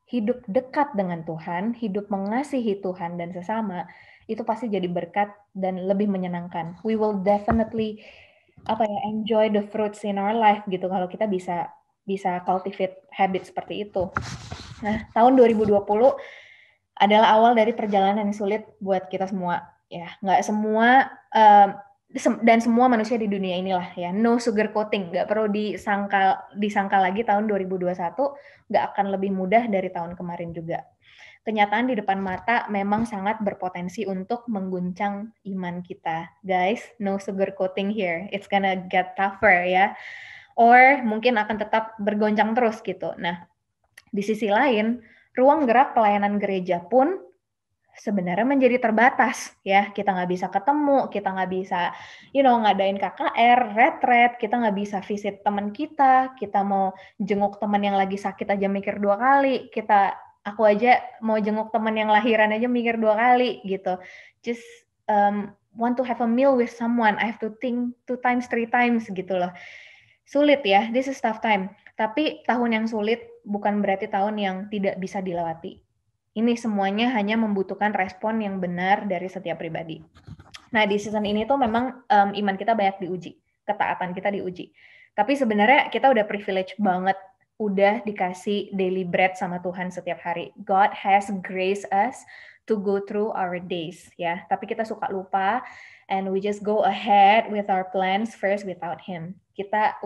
hidup dekat dengan Tuhan, hidup mengasihi Tuhan dan sesama, itu pasti jadi berkat dan lebih menyenangkan. We will definitely enjoy the fruits in our life gitu kalau kita bisa cultivate habit seperti itu. Nah, tahun 2020 adalah awal dari perjalanan yang sulit buat kita semua ya. Nggak semua dan semua manusia di dunia inilah ya. No sugar coating, nggak perlu disangka lagi tahun 2021 nggak akan lebih mudah dari tahun kemarin juga. Kenyataan di depan mata memang sangat berpotensi untuk mengguncang iman kita. Guys, no sugar coating here. It's gonna get tougher ya. Or mungkin akan tetap bergoncang terus gitu. Nah, di sisi lain, ruang gerak pelayanan gereja pun sebenarnya menjadi terbatas ya. Kita nggak bisa ketemu, kita nggak bisa ngadain KKR, retret, kita nggak bisa visit teman kita mau jenguk teman yang lagi sakit aja mikir 2 kali, aku aja mau jenguk teman yang lahiran aja mikir 2 kali gitu. Just want to have a meal with someone, I have to think 2 times, 3 times gitu loh. Sulit ya, this is tough time. Tapi tahun yang sulit bukan berarti tahun yang tidak bisa dilewati. Ini semuanya hanya membutuhkan respon yang benar dari setiap pribadi. Nah, di season ini tuh memang iman kita banyak diuji, ketaatan kita diuji. Tapi sebenarnya kita udah privilege banget, udah dikasih daily bread sama Tuhan setiap hari. God has graced us to go through our days, ya. Tapi kita suka lupa, and we just go ahead with our plans first without Him.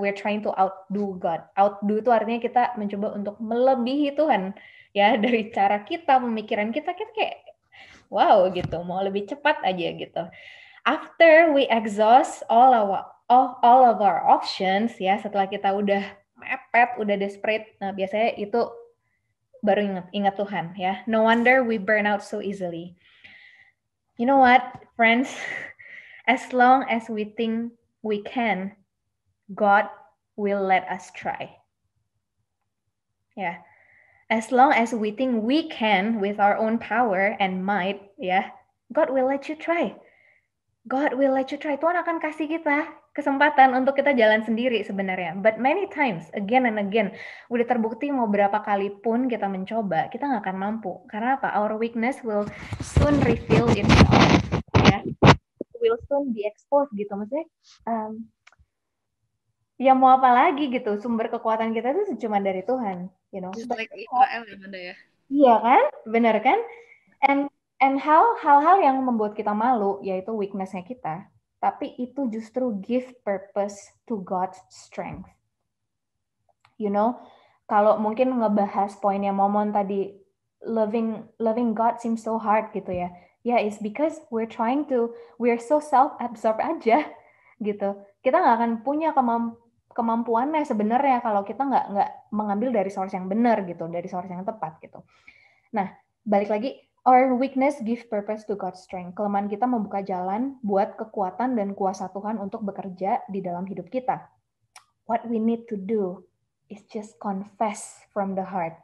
We're trying to outdo God. Outdo itu artinya kita mencoba untuk melebihi Tuhan, ya, dari cara kita, pemikiran kita kayak wow gitu, mau lebih cepat aja gitu. After we exhaust all of our options, ya, setelah kita udah mepet, udah desperate, nah biasanya itu baru ingat Tuhan, ya. No wonder we burn out so easily. You know what, friends? As long as we think we can, God will let us try. Ya. As long as we think we can with our own power and might, ya, God will let you try. God will let you try. Tuhan akan kasih kita kesempatan untuk kita jalan sendiri sebenarnya. But many times, again and again, udah terbukti mau berapa kali pun kita mencoba, kita nggak akan mampu. Karena apa? Our weakness will soon reveal itself. Ya. Will soon be exposed gitu. Maksudnya, ya mau apa lagi gitu. Sumber kekuatan kita itu cuma dari Tuhan. Just like Israel ya, Manda ya? Iya kan? Benar kan? And hal-hal yang membuat kita malu, yaitu weakness-nya kita, tapi itu justru give purpose to God's strength. Kalau mungkin ngebahas poinnya Momon tadi, loving God seems so hard gitu ya. Yeah, it's because we're so self-absorbed aja gitu. Kita nggak akan punya kemampuannya sebenarnya kalau kita nggak mengambil dari source yang benar gitu, dari source yang tepat gitu. Nah, balik lagi, our weakness give purpose to God's strength. Kelemahan kita membuka jalan buat kekuatan dan kuasa Tuhan untuk bekerja di dalam hidup kita. What we need to do is just confess from the heart.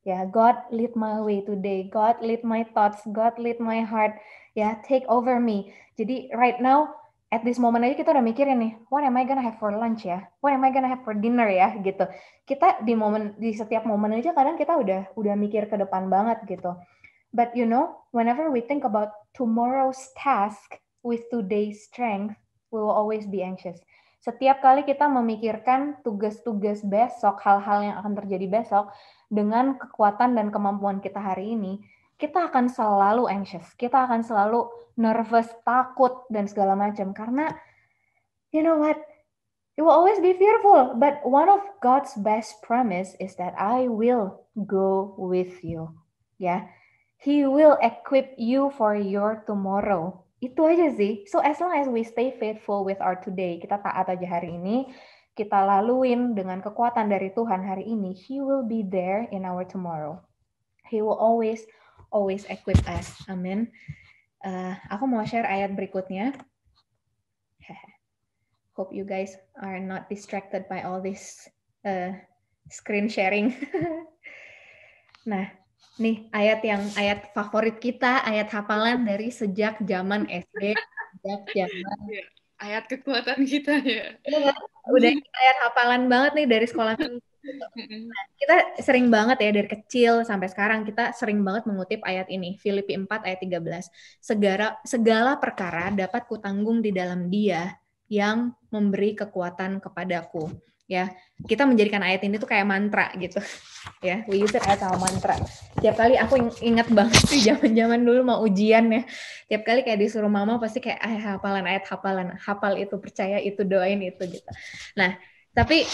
Ya, God lead my way today. God lead my thoughts. God lead my heart. Ya, take over me. Jadi right now, at this moment aja kita udah mikirin nih, what am I gonna have for lunch ya? What am I gonna have for dinner ya? Gitu. Kita di setiap momen aja kadang kita udah mikir ke depan banget gitu. But whenever we think about tomorrow's task with today's strength, we will always be anxious. Setiap kali kita memikirkan tugas-tugas besok, hal-hal yang akan terjadi besok, dengan kekuatan dan kemampuan kita hari ini, kita akan selalu anxious. Kita akan selalu nervous, takut, dan segala macam. Karena, you know what? You will always be fearful. But one of God's best promise is that I will go with you. Ya, He will equip you for your tomorrow. Itu aja sih. So as long as we stay faithful with our today, kita taat aja hari ini, kita laluin dengan kekuatan dari Tuhan hari ini, He will be there in our tomorrow. He will always equip us. Amin. Aku mau share ayat berikutnya. Hope you guys are not distracted by all this screen sharing. Nah, nih ayat favorit kita, ayat hafalan dari sejak zaman SD, sejak zaman. Ayat kekuatan kita ya. Udah ayat hafalan banget nih dari sekolah. Nah, kita sering banget ya dari kecil sampai sekarang kita sering banget mengutip ayat ini, Filipi 4 ayat 13. Segala perkara dapat kutanggung di dalam Dia yang memberi kekuatan kepadaku. Ya, kita menjadikan ayat ini tuh kayak mantra gitu. Ya, we use it as our mantra. Tiap kali aku ingat banget sih zaman-zaman dulu mau ujian ya. Tiap kali kayak disuruh mama pasti kayak ayat hafalan, hafal itu, percaya itu, doain itu gitu. Nah, tapi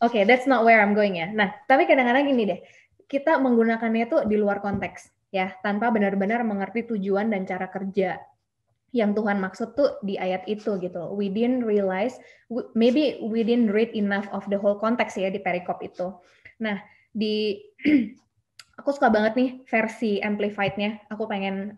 okay, that's not where I'm going ya. Nah, tapi kadang-kadang gini deh, kita menggunakannya tuh di luar konteks ya, tanpa benar-benar mengerti tujuan dan cara kerja yang Tuhan maksud tuh di ayat itu gitu. We didn't realize, maybe we didn't read enough of the whole context ya di perikop itu. Nah, di Aku suka banget nih versi amplified-nya. Aku pengen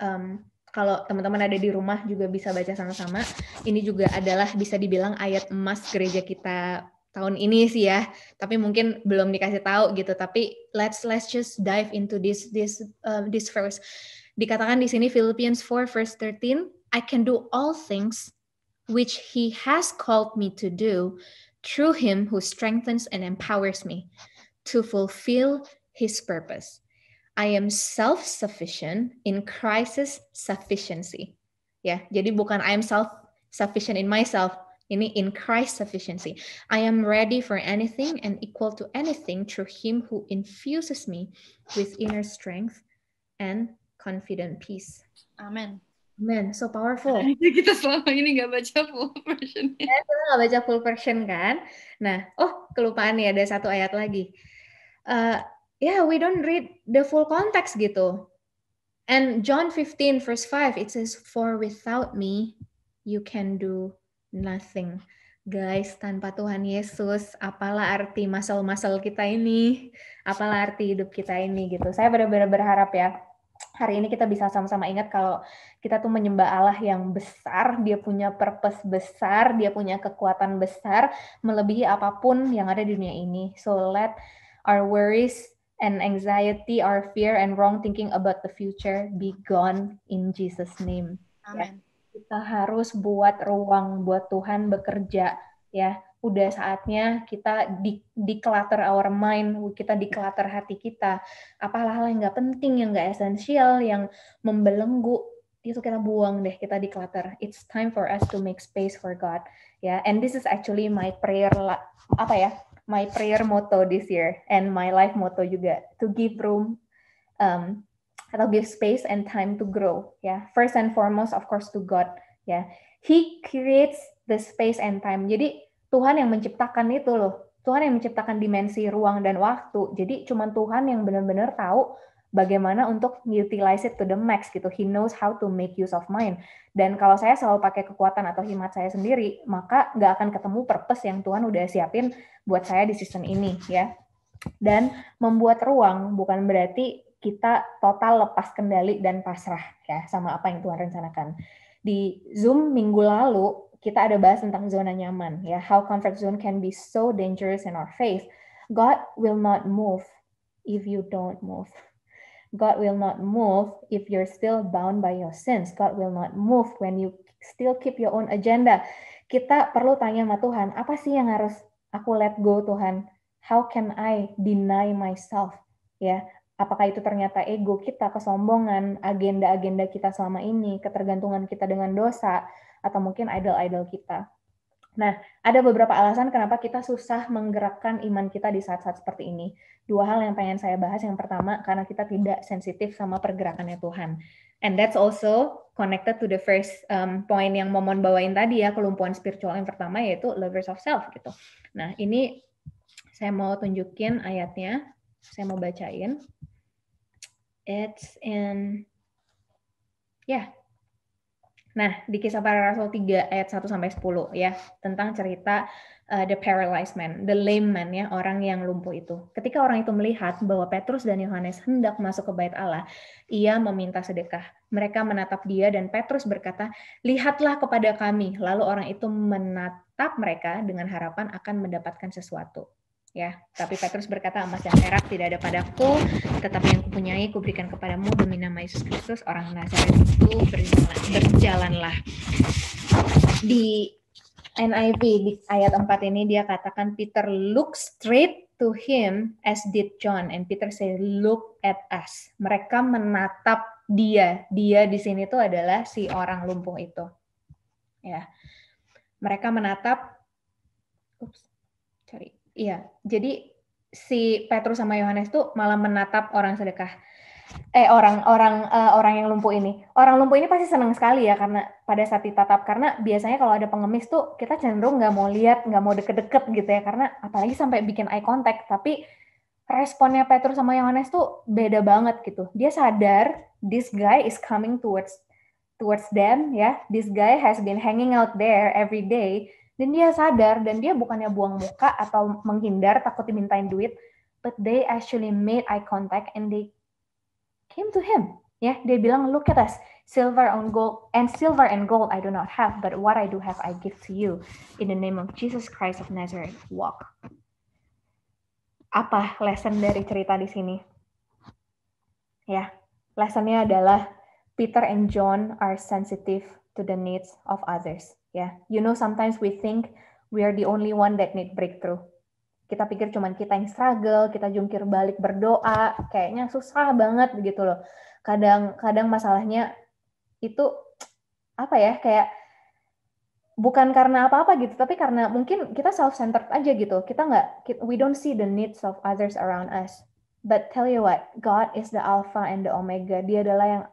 kalau teman-teman ada di rumah juga bisa baca sama-sama. Ini juga adalah bisa dibilang ayat emas gereja kita tahun ini sih ya. Tapi mungkin belum dikasih tahu gitu. Tapi let's just dive into this verse. Dikatakan di sini Philippians 4 verse 13, I can do all things which he has called me to do through him who strengthens and empowers me to fulfill his purpose. I am self-sufficient in Christ's sufficiency. Ya, jadi bukan I am self-sufficient in myself, ini in Christ's sufficiency. I am ready for anything and equal to anything through him who infuses me with inner strength and confident peace. Amen. Man, so powerful. Kita selama ini nggak baca full version-nya. Kita nggak baca full version kan? Nah, kelupaan nih ada satu ayat lagi. We don't read the full context gitu. And John 15 verse 5, it says, for without me, you can do nothing. Guys, tanpa Tuhan Yesus, apalah arti muscle-muscle kita ini? Apalah arti hidup kita ini gitu. Saya benar-benar berharap ya, hari ini kita bisa sama-sama ingat kalau kita tuh menyembah Allah yang besar, dia punya purpose besar, dia punya kekuatan besar, melebihi apapun yang ada di dunia ini. So let our worries and anxiety, our fear and wrong thinking about the future be gone in Jesus' name. Amen. Ya, kita harus buat ruang buat Tuhan bekerja ya. Udah saatnya kita declutter our mind, kita declutter hati kita. Apa hal-hal yang nggak penting, yang nggak esensial, yang membelenggu, itu kita buang deh, kita declutter. It's time for us to make space for God. Ya, and this is actually my prayer, my prayer motto this year, and my life motto juga, to give room, atau give space and time to grow. Ya, first and foremost, of course, to God. Ya, He creates the space and time. Jadi Tuhan yang menciptakan itu loh. Tuhan yang menciptakan dimensi ruang dan waktu. Jadi cuma Tuhan yang benar-benar tahu bagaimana untuk utilize it to the max gitu. He knows how to make use of mine. Dan kalau saya selalu pakai kekuatan atau himat saya sendiri, maka nggak akan ketemu purpose yang Tuhan udah siapin buat saya di season ini ya. Dan membuat ruang bukan berarti kita total lepas kendali dan pasrah ya sama apa yang Tuhan rencanakan. Di Zoom minggu lalu kita ada bahas tentang zona nyaman ya, how comfort zone can be so dangerous in our faith. God will not move if you don't move. God will not move if you're still bound by your sins. God will not move when you still keep your own agenda. Kita perlu tanya sama Tuhan, apa sih yang harus aku let go Tuhan? How can I deny myself? Ya, apakah itu ternyata ego kita, kesombongan, agenda-agenda kita selama ini, ketergantungan kita dengan dosa, atau mungkin idol-idol kita. Nah, ada beberapa alasan kenapa kita susah menggerakkan iman kita di saat-saat seperti ini. Dua hal yang pengen saya bahas. Yang pertama, karena kita tidak sensitif sama pergerakannya Tuhan. And that's also connected to the first point yang Momon bawain tadi ya, kelumpuhan spiritual yang pertama, yaitu lovers of self gitu. Nah, ini saya mau tunjukin ayatnya. Saya mau bacain. It's in... Nah, di Kisah Para Rasul 3 ayat 1 sampai 10 ya, tentang cerita the paralyzed man, the lame man ya, orang yang lumpuh itu. Ketika orang itu melihat bahwa Petrus dan Yohanes hendak masuk ke bait Allah, ia meminta sedekah. Mereka menatap dia dan Petrus berkata, "Lihatlah kepada kami." Lalu orang itu menatap mereka dengan harapan akan mendapatkan sesuatu. Ya, tapi Petrus berkata, emas dan perak tidak ada padaku, tetapi yang kupunyai kuberikan kepadamu demi nama Yesus Kristus orang Nazaret itu berjalanlah. Di NIV di ayat 4 ini dia katakan Peter look straight to him as did John, and Peter say look at us. Mereka menatap dia. Dia di sini tuh adalah si orang lumpuh itu. Ya. Mereka menatap Iya, jadi si Petrus sama Yohanes tuh malah menatap orang sedekah. Orang yang lumpuh ini. Orang lumpuh ini pasti senang sekali ya karena pada saat ditatap, karena biasanya kalau ada pengemis tuh kita cenderung nggak mau lihat, nggak mau deket-deket gitu ya, karena apalagi sampai bikin eye contact. Tapi responnya Petrus sama Yohanes tuh beda banget gitu. Dia sadar this guy is coming towards them ya. This guy has been hanging out there every day. Dan dia sadar, dan dia bukannya buang muka atau menghindar takut dimintain duit, but they actually made eye contact and they came to him. Ya, dia bilang, look at us, silver and gold I do not have, but what I do have I give to you. In the name of Jesus Christ of Nazareth, walk. Apa lesson dari cerita di sini? Ya, lessonnya adalah Peter and John are sensitive to the needs of others. Ya, you know, sometimes we think we are the only one that need breakthrough. Kita pikir cuman kita yang struggle, kita jungkir balik berdoa, kayaknya susah banget begitu loh. Kadang masalahnya itu apa ya, kayak bukan karena apa-apa gitu, tapi karena mungkin kita self-centered aja gitu. We don't see the needs of others around us. But tell you what, God is the Alpha and the Omega. Dia adalah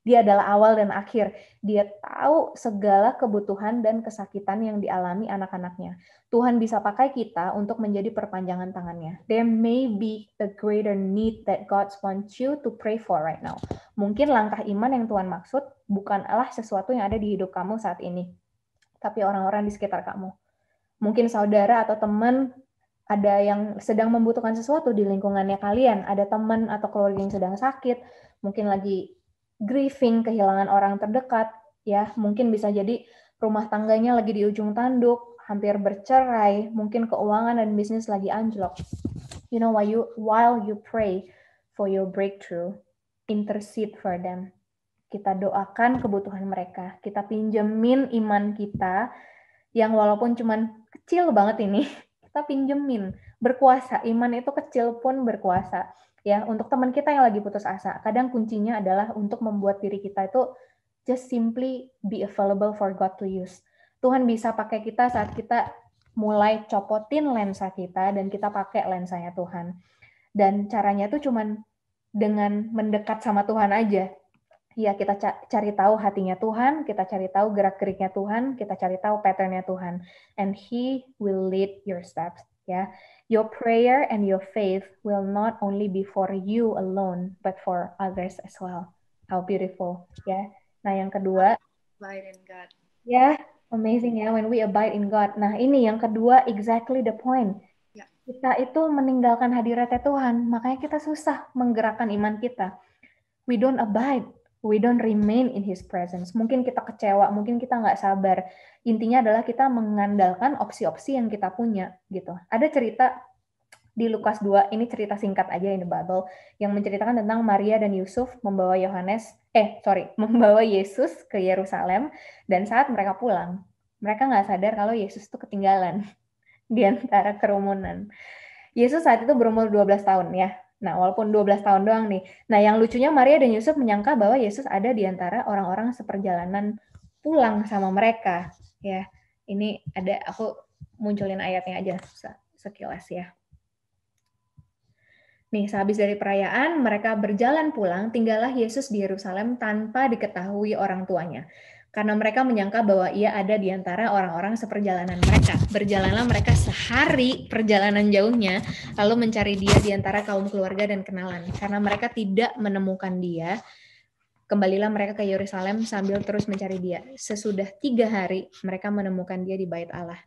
Dia adalah awal dan akhir. Dia tahu segala kebutuhan dan kesakitan yang dialami anak-anaknya. Tuhan bisa pakai kita untuk menjadi perpanjangan tangannya. There may be a greater need that God wants you to pray for right now. Mungkin langkah iman yang Tuhan maksud bukanlah sesuatu yang ada di hidup kamu saat ini, tapi orang-orang di sekitar kamu. Mungkin saudara atau teman ada yang sedang membutuhkan sesuatu di lingkungannya kalian. Ada teman atau keluarga yang sedang sakit, mungkin lagi grieving, kehilangan orang terdekat, ya, mungkin bisa jadi rumah tangganya lagi di ujung tanduk, hampir bercerai, mungkin keuangan dan bisnis lagi anjlok. You know, while you pray for your breakthrough, intercede for them. Kita doakan kebutuhan mereka, kita pinjemin iman kita yang walaupun cuman kecil banget ini, kita pinjemin, berkuasa. Iman itu kecil pun berkuasa. Ya, untuk teman kita yang lagi putus asa, kadang kuncinya adalah untuk membuat diri kita itu just simply be available for God to use. Tuhan bisa pakai kita saat kita mulai copotin lensa kita dan kita pakai lensanya Tuhan. Dan caranya tuh cuman dengan mendekat sama Tuhan aja. Ya, kita cari tahu hatinya Tuhan, kita cari tahu gerak-geriknya Tuhan, kita cari tahu patternnya Tuhan. And He will lead your steps. Ya, your prayer and your faith will not only be for you alone, but for others as well. How beautiful, ya. Nah, yang kedua, abide in God. Ya, amazing ya, when we abide in God. Nah, ini yang kedua, exactly the point. Ya. Kita itu meninggalkan hadiratnya Tuhan, makanya kita susah menggerakkan iman kita. We don't abide. We don't remain in His presence. Mungkin kita kecewa, mungkin kita nggak sabar. Intinya adalah kita mengandalkan opsi-opsi yang kita punya, gitu. Ada cerita di Lukas 2, ini cerita singkat aja in the Bible, yang menceritakan tentang Maria dan Yusuf membawa Yesus ke Yerusalem, dan saat mereka pulang, mereka nggak sadar kalau Yesus itu ketinggalan di antara kerumunan. Yesus saat itu berumur 12 tahun ya. Nah, walaupun 12 tahun doang nih. Nah, yang lucunya Maria dan Yusuf menyangka bahwa Yesus ada di antara orang-orang seperjalanan pulang sama mereka. Ya, ini aku munculin ayatnya aja sekilas ya. Nih, sehabis dari perayaan, mereka berjalan pulang, tinggallah Yesus di Yerusalem tanpa diketahui orang tuanya. Karena mereka menyangka bahwa ia ada di antara orang-orang seperjalanan mereka. Berjalanlah mereka sehari perjalanan jauhnya, lalu mencari dia di antara kaum keluarga dan kenalan. Karena mereka tidak menemukan dia, kembalilah mereka ke Yerusalem sambil terus mencari dia. Sesudah 3 hari, mereka menemukan dia di bait Allah.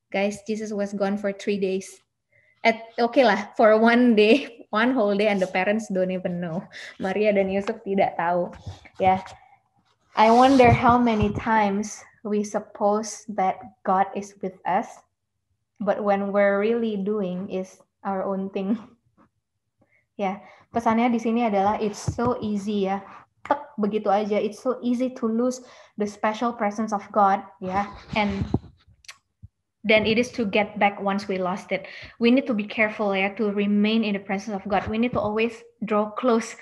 Guys, Jesus was gone for 3 days. Okay lah, for 1 day, 1 whole day, and the parents don't even know. Maria dan Yusuf tidak tahu. Ya, I wonder how many times we suppose that God is with us, but when we're really doing is our own thing. Ya, pesannya di sini adalah it's so easy ya, tek begitu aja. It's so easy to lose the special presence of God, ya, and then it is to get back once we lost it. We need to be careful ya, to remain in the presence of God. We need to always draw close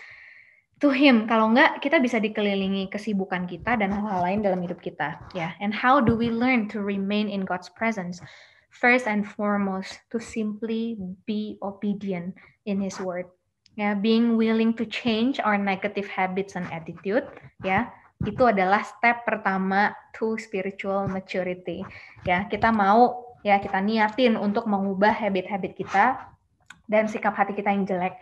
to Him. Kalau enggak, kita bisa dikelilingi kesibukan kita dan hal-hal lain dalam hidup kita. Ya. And how do we learn to remain in God's presence? First and foremost, to simply be obedient in His word. Ya, being willing to change our negative habits and attitude. Ya, itu adalah step pertama to spiritual maturity. Ya, kita niatin untuk mengubah habit-habit kita dan sikap hati kita yang jelek.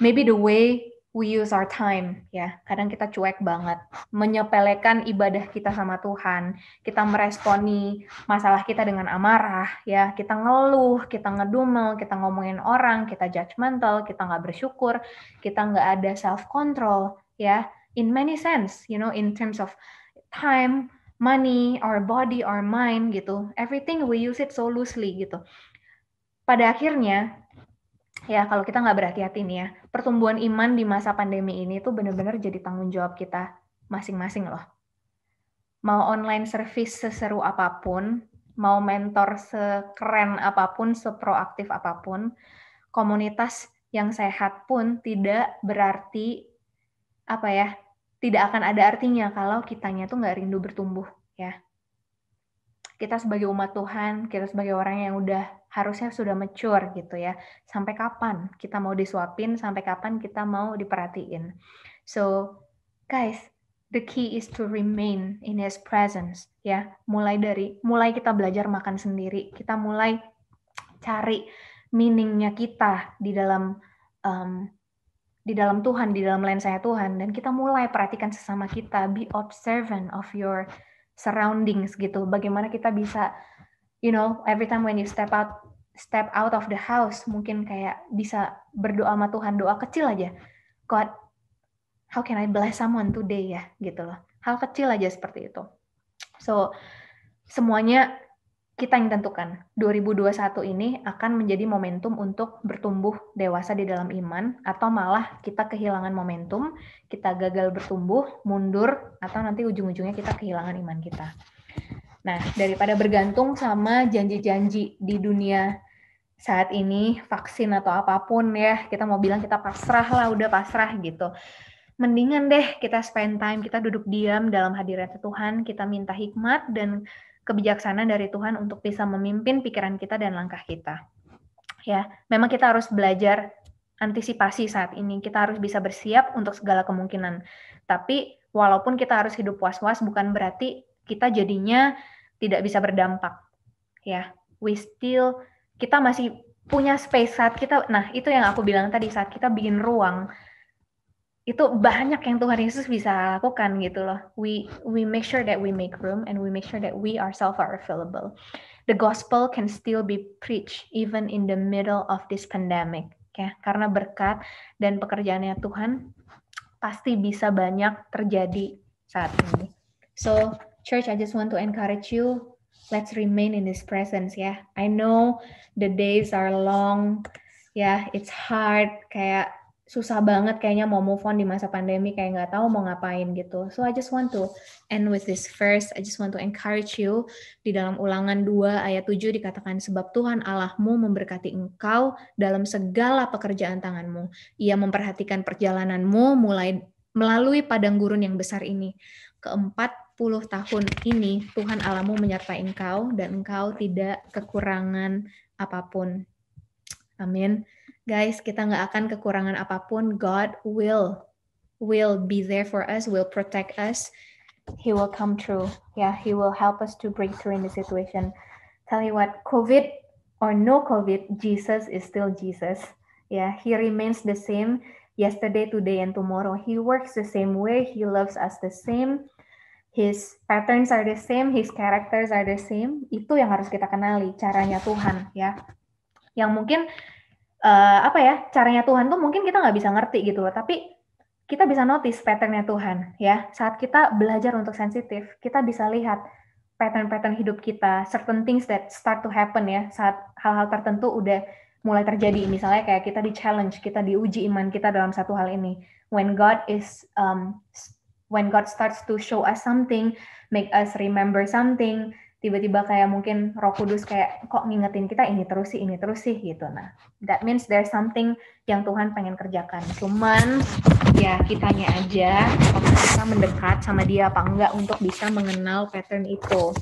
Maybe the way we use our time, ya. Kadang kita cuek banget, menyepelekan ibadah kita sama Tuhan. Kita meresponi masalah kita dengan amarah, ya. Kita ngeluh, kita ngedumel, kita ngomongin orang, kita judgmental, kita nggak bersyukur, kita nggak ada self-control, ya. In many sense, in terms of time, money, our body, our mind, gitu. Everything we use it so loosely, gitu. Pada akhirnya, ya kalau kita nggak berhati-hati nih ya, pertumbuhan iman di masa pandemi ini tuh benar-benar jadi tanggung jawab kita masing-masing loh. Mau online service seseru apapun, mau mentor sekeren apapun, seproaktif apapun, komunitas yang sehat pun tidak berarti tidak akan ada artinya kalau kitanya tuh nggak rindu bertumbuh ya. Kita sebagai umat Tuhan, kita sebagai orang yang harusnya sudah mature gitu ya. Sampai kapan kita mau disuapin, sampai kapan kita mau diperhatiin. So, guys, the key is to remain in His presence ya. Mulai kita belajar makan sendiri, kita mulai cari meaningnya kita di dalam Tuhan, di dalam lensanya Tuhan, dan kita mulai perhatikan sesama kita, be observant of your surroundings gitu. Bagaimana kita bisa, every time when you step out of the house, mungkin kayak bisa berdoa sama Tuhan, doa kecil aja. God, how can I bless someone today ya, gitu loh. Hal kecil aja seperti itu. So, semuanya kita yang tentukan. 2021 ini akan menjadi momentum untuk bertumbuh dewasa di dalam iman, atau malah kita kehilangan momentum, kita gagal bertumbuh, mundur, atau nanti ujung-ujungnya kita kehilangan iman kita. Nah, daripada bergantung sama janji-janji di dunia saat ini, vaksin atau apapun ya, kita mau bilang kita pasrah lah, udah pasrah gitu. Mendingan deh kita spend time, kita duduk diam dalam hadirat Tuhan, kita minta hikmat dan kebijaksanaan dari Tuhan untuk bisa memimpin pikiran kita dan langkah kita. Ya, memang kita harus belajar antisipasi saat ini. Kita harus bisa bersiap untuk segala kemungkinan. Tapi walaupun kita harus hidup was-was, bukan berarti kita jadinya tidak bisa berdampak. Ya, kita masih punya space saat kita. Nah, itu yang aku bilang tadi, saat kita bikin ruang, itu banyak yang Tuhan Yesus bisa lakukan gitu loh. We make sure that we make room and we make sure that we ourselves are available. The gospel can still be preached even in the middle of this pandemic. Ya, karena berkat dan pekerjaannya Tuhan pasti bisa banyak terjadi saat ini. So, church, I just want to encourage you, let's remain in His presence ya. I know the days are long, ya, it's hard, kayak susah banget kayaknya mau move on di masa pandemi, kayak nggak tahu mau ngapain gitu. So I just want to end with this verse. I just want to encourage you. Di dalam Ulangan 2 ayat 7 dikatakan, sebab Tuhan Allahmu memberkati engkau dalam segala pekerjaan tanganmu. Ia memperhatikan perjalananmu melalui padang gurun yang besar ini. Ke-40 tahun ini Tuhan Allahmu menyertai engkau dan engkau tidak kekurangan apapun. Amin. Guys, kita nggak akan kekurangan apapun. God will be there for us, will protect us. He will come through. Yeah, He will help us to break through in the situation. Tell you what, COVID or no COVID, Jesus is still Jesus. Yeah, He remains the same yesterday, today, and tomorrow. He works the same way. He loves us the same. His patterns are the same. His characters are the same. Itu yang harus kita kenali, caranya Tuhan. Ya, yang mungkin caranya Tuhan tuh mungkin kita nggak bisa ngerti gitu loh, tapi kita bisa notice patternnya Tuhan ya. Saat kita belajar untuk sensitif, kita bisa lihat pattern-pattern hidup kita, certain things that start to happen ya, saat hal-hal tertentu udah mulai terjadi. Misalnya kayak kita di-challenge, kita diuji iman kita dalam satu hal ini. When God starts to show us something, make us remember something, tiba-tiba kayak mungkin Roh Kudus kayak kok ngingetin kita ini terus sih gitu. Nah, that means there's something yang Tuhan pengen kerjakan. Cuman ya kitanya aja apakah kita mendekat sama Dia apa enggak untuk bisa mengenal pattern itu.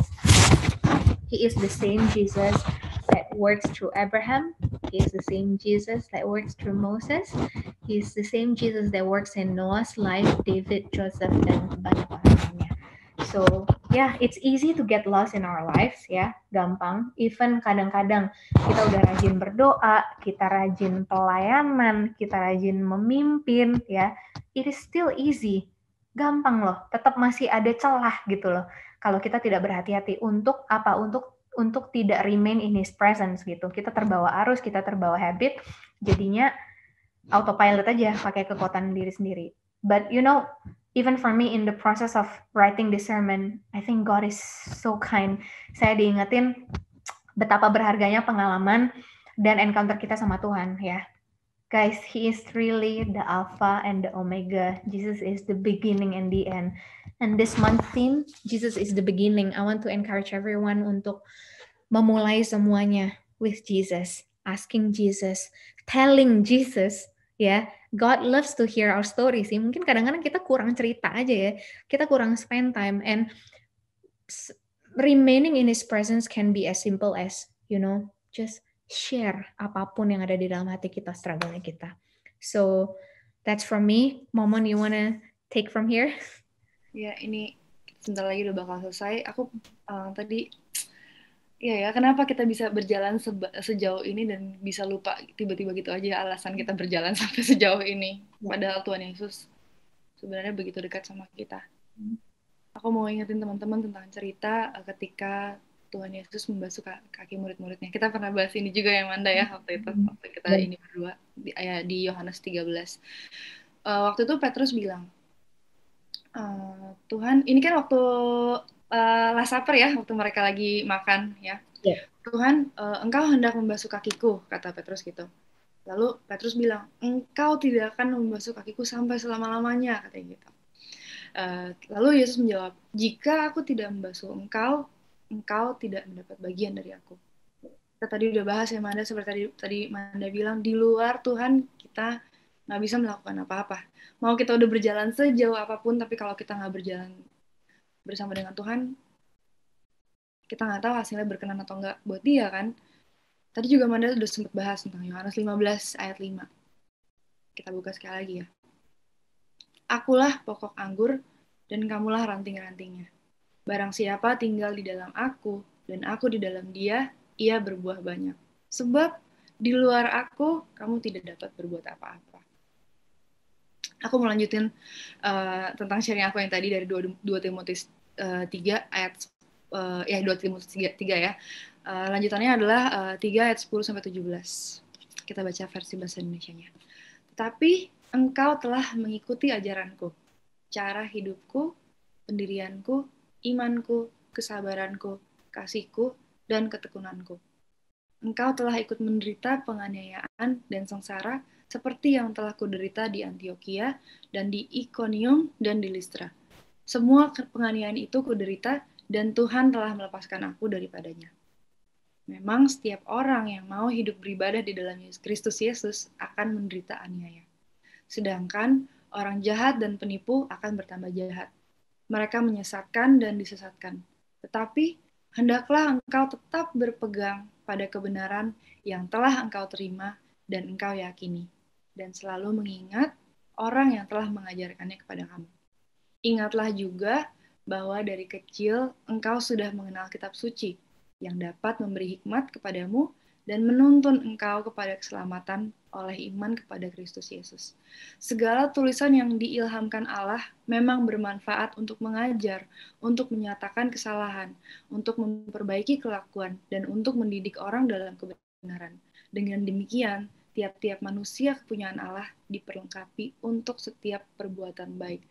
He is the same Jesus that works through Abraham. He is the same Jesus that works through Moses. He is the same Jesus that works in Noah's life, David, Joseph, dan banyak orang lainnya. So yeah, it's easy to get lost in our lives ya, gampang. Even kadang-kadang kita udah rajin berdoa, kita rajin pelayanan, kita rajin memimpin ya, it is still easy. Gampang loh, tetap masih ada celah gitu loh. Kalau kita tidak berhati-hati untuk apa? Untuk tidak remain in his presence gitu. Kita terbawa arus, kita terbawa habit, jadinya autopilot aja pakai kekuatan diri sendiri. But you know, even for me in the process of writing this sermon, I think God is so kind. Saya diingetin betapa berharganya pengalaman dan encounter kita sama Tuhan ya. Guys, He is really the Alpha and the Omega. Jesus is the beginning and the end. And this month theme, Jesus is the beginning. I want to encourage everyone untuk memulai semuanya with Jesus, asking Jesus, telling Jesus, ya. God loves to hear our story sih. Mungkin kadang-kadang kita kurang cerita aja ya. Kita kurang spend time, and remaining in His presence can be as simple as, you know, just share apapun yang ada di dalam hati kita, struggle-nya kita. So that's from me. Momon, you wanna take from here? Ya, ini sebentar lagi udah bakal selesai. Aku tadi ya kenapa kita bisa berjalan sejauh ini dan bisa lupa tiba-tiba gitu aja alasan kita berjalan sampai sejauh ini. Padahal Tuhan Yesus sebenarnya begitu dekat sama kita. Aku mau ingetin teman-teman tentang cerita ketika Tuhan Yesus membasuh kaki murid-muridnya. Kita pernah bahas ini juga ya, Manda ya, waktu itu. Waktu kita ini berdua di Yohanes 13. Waktu itu Petrus bilang, Tuhan, ini kan waktu Last Supper ya, waktu mereka lagi makan ya. Yeah. Tuhan, Engkau hendak membasuh kakiku, kata Petrus gitu. Lalu Petrus bilang, Engkau tidak akan membasuh kakiku sampai selama-lamanya, katanya gitu. Lalu Yesus menjawab, jika aku tidak membasuh engkau tidak mendapat bagian dari aku. Kita tadi udah bahas ya, Manda, seperti tadi Manda bilang, di luar Tuhan kita nggak bisa melakukan apa-apa. Mau kita udah berjalan sejauh apapun, tapi kalau kita nggak berjalan bersama dengan Tuhan, kita nggak tahu hasilnya berkenan atau nggak buat dia kan. Tadi juga Manda udah sempat bahas tentang Yohanes 15 ayat 5. Kita buka sekali lagi ya. Akulah pokok anggur, dan kamulah ranting-rantingnya. Barang siapa tinggal di dalam aku, dan aku di dalam dia, ia berbuah banyak. Sebab di luar aku, kamu tidak dapat berbuat apa-apa. Aku mau lanjutin tentang sharing aku yang tadi dari 2 Timotius 3 ayat 2 Timotius 3 ya. Lanjutannya adalah 3 ayat 10-17. Kita baca versi bahasa Indonesianya. Tetapi engkau telah mengikuti ajaranku, cara hidupku, pendirianku, imanku, kesabaranku, kasihku, dan ketekunanku. Engkau telah ikut menderita penganiayaan dan sengsara seperti yang telah kuderita di Antioquia dan di Iconium dan di Listra. Semua penganiayaan itu kuderita dan Tuhan telah melepaskan aku daripadanya. Memang setiap orang yang mau hidup beribadah di dalam Kristus Yesus akan menderita aniaya. Sedangkan orang jahat dan penipu akan bertambah jahat. Mereka menyesatkan dan disesatkan. Tetapi hendaklah engkau tetap berpegang pada kebenaran yang telah engkau terima dan engkau yakini. Dan selalu mengingat orang yang telah mengajarkannya kepada kamu. Ingatlah juga bahwa dari kecil engkau sudah mengenal kitab suci yang dapat memberi hikmat kepadamu dan menuntun engkau kepada keselamatan oleh iman kepada Kristus Yesus. Segala tulisan yang diilhamkan Allah memang bermanfaat untuk mengajar, untuk menyatakan kesalahan, untuk memperbaiki kelakuan, dan untuk mendidik orang dalam kebenaran. Dengan demikian, tiap-tiap manusia kepunyaan Allah diperlengkapi untuk setiap perbuatan baik.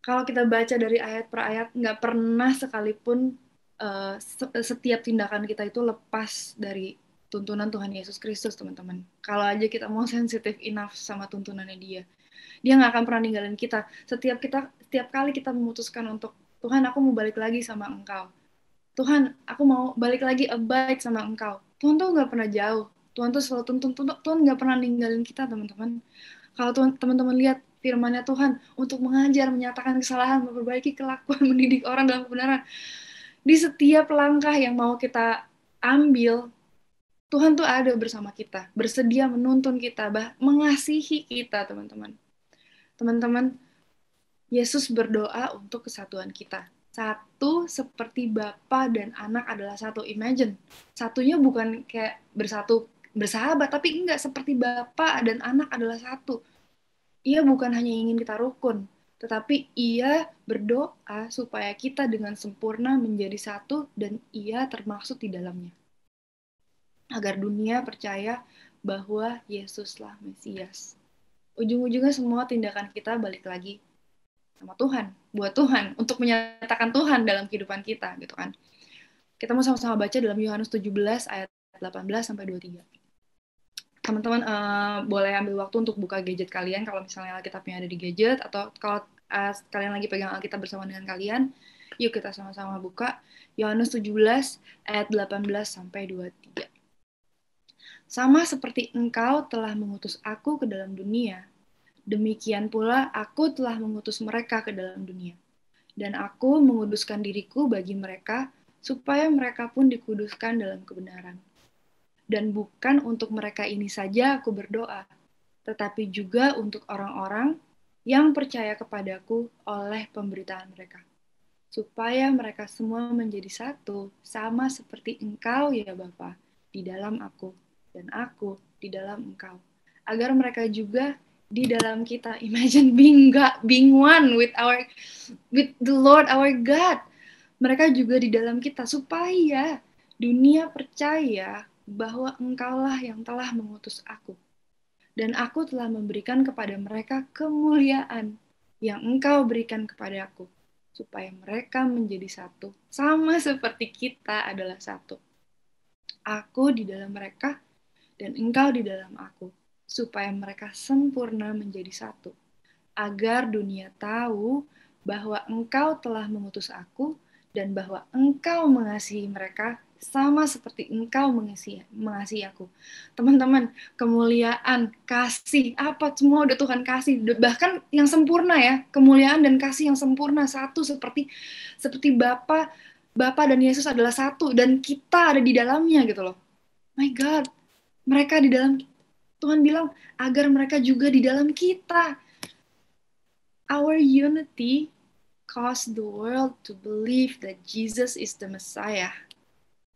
Kalau kita baca dari ayat per ayat, nggak pernah sekalipun setiap tindakan kita itu lepas dari tuntunan Tuhan Yesus Kristus, teman-teman. Kalau aja kita mau sensitif enough sama tuntunannya dia nggak akan pernah ninggalin kita. Setiap kali kita memutuskan untuk, Tuhan, aku mau balik lagi sama engkau. Tuhan, aku mau balik lagi abide sama engkau. Tuhan tuh nggak pernah jauh. Tuhan tuh selalu tuntun. Tuhan nggak pernah ninggalin kita, teman-teman. Kalau teman-teman lihat firman-Nya Tuhan untuk mengajar, menyatakan kesalahan, memperbaiki kelakuan, mendidik orang dalam kebenaran. Di setiap langkah yang mau kita ambil, Tuhan tuh ada bersama kita, bersedia menuntun kita, mengasihi kita, teman-teman. Teman-teman, Yesus berdoa untuk kesatuan kita. Satu seperti Bapa dan Anak adalah satu. Imagine, satunya bukan kayak bersatu bersahabat, tapi enggak, seperti Bapa dan Anak adalah satu. Ia bukan hanya ingin kita rukun, tetapi ia berdoa supaya kita dengan sempurna menjadi satu dan ia termaksud di dalamnya. Agar dunia percaya bahwa Yesuslah Mesias. Ujung-ujungnya semua tindakan kita balik lagi sama Tuhan, buat Tuhan, untuk menyatakan Tuhan dalam kehidupan kita, gitu kan. Kita mau sama-sama baca dalam Yohanes 17 ayat 18 sampai 23. Teman-teman boleh ambil waktu untuk buka gadget kalian kalau misalnya Alkitabnya ada di gadget, atau kalau kalian lagi pegang Alkitab bersama dengan kalian, yuk kita sama-sama buka Yohanes 17 ayat 18 sampai 23. Sama seperti Engkau telah mengutus aku ke dalam dunia, demikian pula aku telah mengutus mereka ke dalam dunia. Dan aku menguduskan diriku bagi mereka, supaya mereka pun dikuduskan dalam kebenaran. Dan bukan untuk mereka ini saja aku berdoa, tetapi juga untuk orang-orang yang percaya kepadaku oleh pemberitaan mereka. Supaya mereka semua menjadi satu, sama seperti Engkau ya Bapa, di dalam aku, dan aku di dalam Engkau. Agar mereka juga di dalam kita. Imagine being one with the Lord our God. Mereka juga di dalam kita, supaya dunia percaya bahwa Engkaulah yang telah mengutus aku. Dan aku telah memberikan kepada mereka kemuliaan yang Engkau berikan kepada aku, supaya mereka menjadi satu, sama seperti kita adalah satu. Aku di dalam mereka, dan Engkau di dalam aku, supaya mereka sempurna menjadi satu, agar dunia tahu bahwa Engkau telah mengutus aku, dan bahwa Engkau mengasihi mereka sama seperti Engkau mengasihi aku. Teman-teman, kemuliaan, kasih, apa semua udah Tuhan kasih, bahkan yang sempurna ya, kemuliaan dan kasih yang sempurna, satu seperti Bapa dan Yesus adalah satu, dan kita ada di dalamnya gitu loh. My God, mereka di dalam, Tuhan bilang agar mereka juga di dalam kita. Our unity caused the world to believe that Jesus is the Messiah.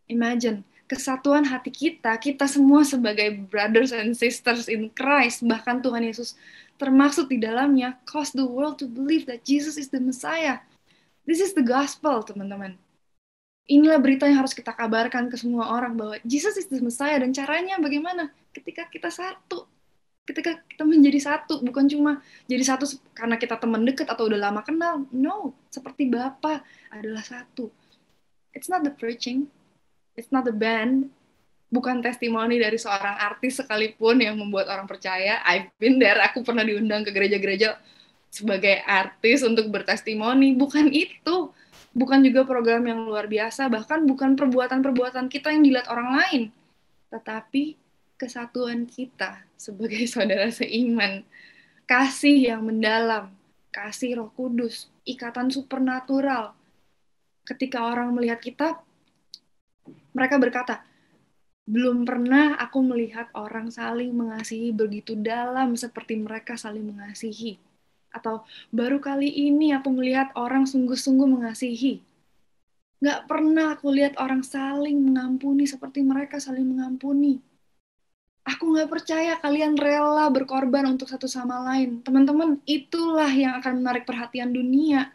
Imagine, kesatuan hati kita semua sebagai brothers and sisters in Christ, bahkan Tuhan Yesus termaksud di dalamnya, caused the world to believe that Jesus is the Messiah. This is the gospel, teman-teman. Inilah berita yang harus kita kabarkan ke semua orang, bahwa Jesus is the Messiah, dan caranya bagaimana? Ketika kita satu. Ketika kita menjadi satu, bukan cuma jadi satu karena kita teman dekat atau udah lama kenal. No, seperti Bapa adalah satu. It's not the preaching, it's not the band, bukan testimoni dari seorang artis sekalipun yang membuat orang percaya. I've been there, aku pernah diundang ke gereja-gereja sebagai artis untuk bertestimoni. Bukan itu. Bukan juga program yang luar biasa, bahkan bukan perbuatan-perbuatan kita yang dilihat orang lain. Tetapi kesatuan kita sebagai saudara seiman, kasih yang mendalam, kasih Roh Kudus, ikatan supernatural. Ketika orang melihat kita, mereka berkata, belum pernah aku melihat orang saling mengasihi begitu dalam seperti mereka saling mengasihi. Atau baru kali ini aku melihat orang sungguh-sungguh mengasihi. Gak pernah aku lihat orang saling mengampuni seperti mereka saling mengampuni. Aku gak percaya kalian rela berkorban untuk satu sama lain. Teman-teman, itulah yang akan menarik perhatian dunia.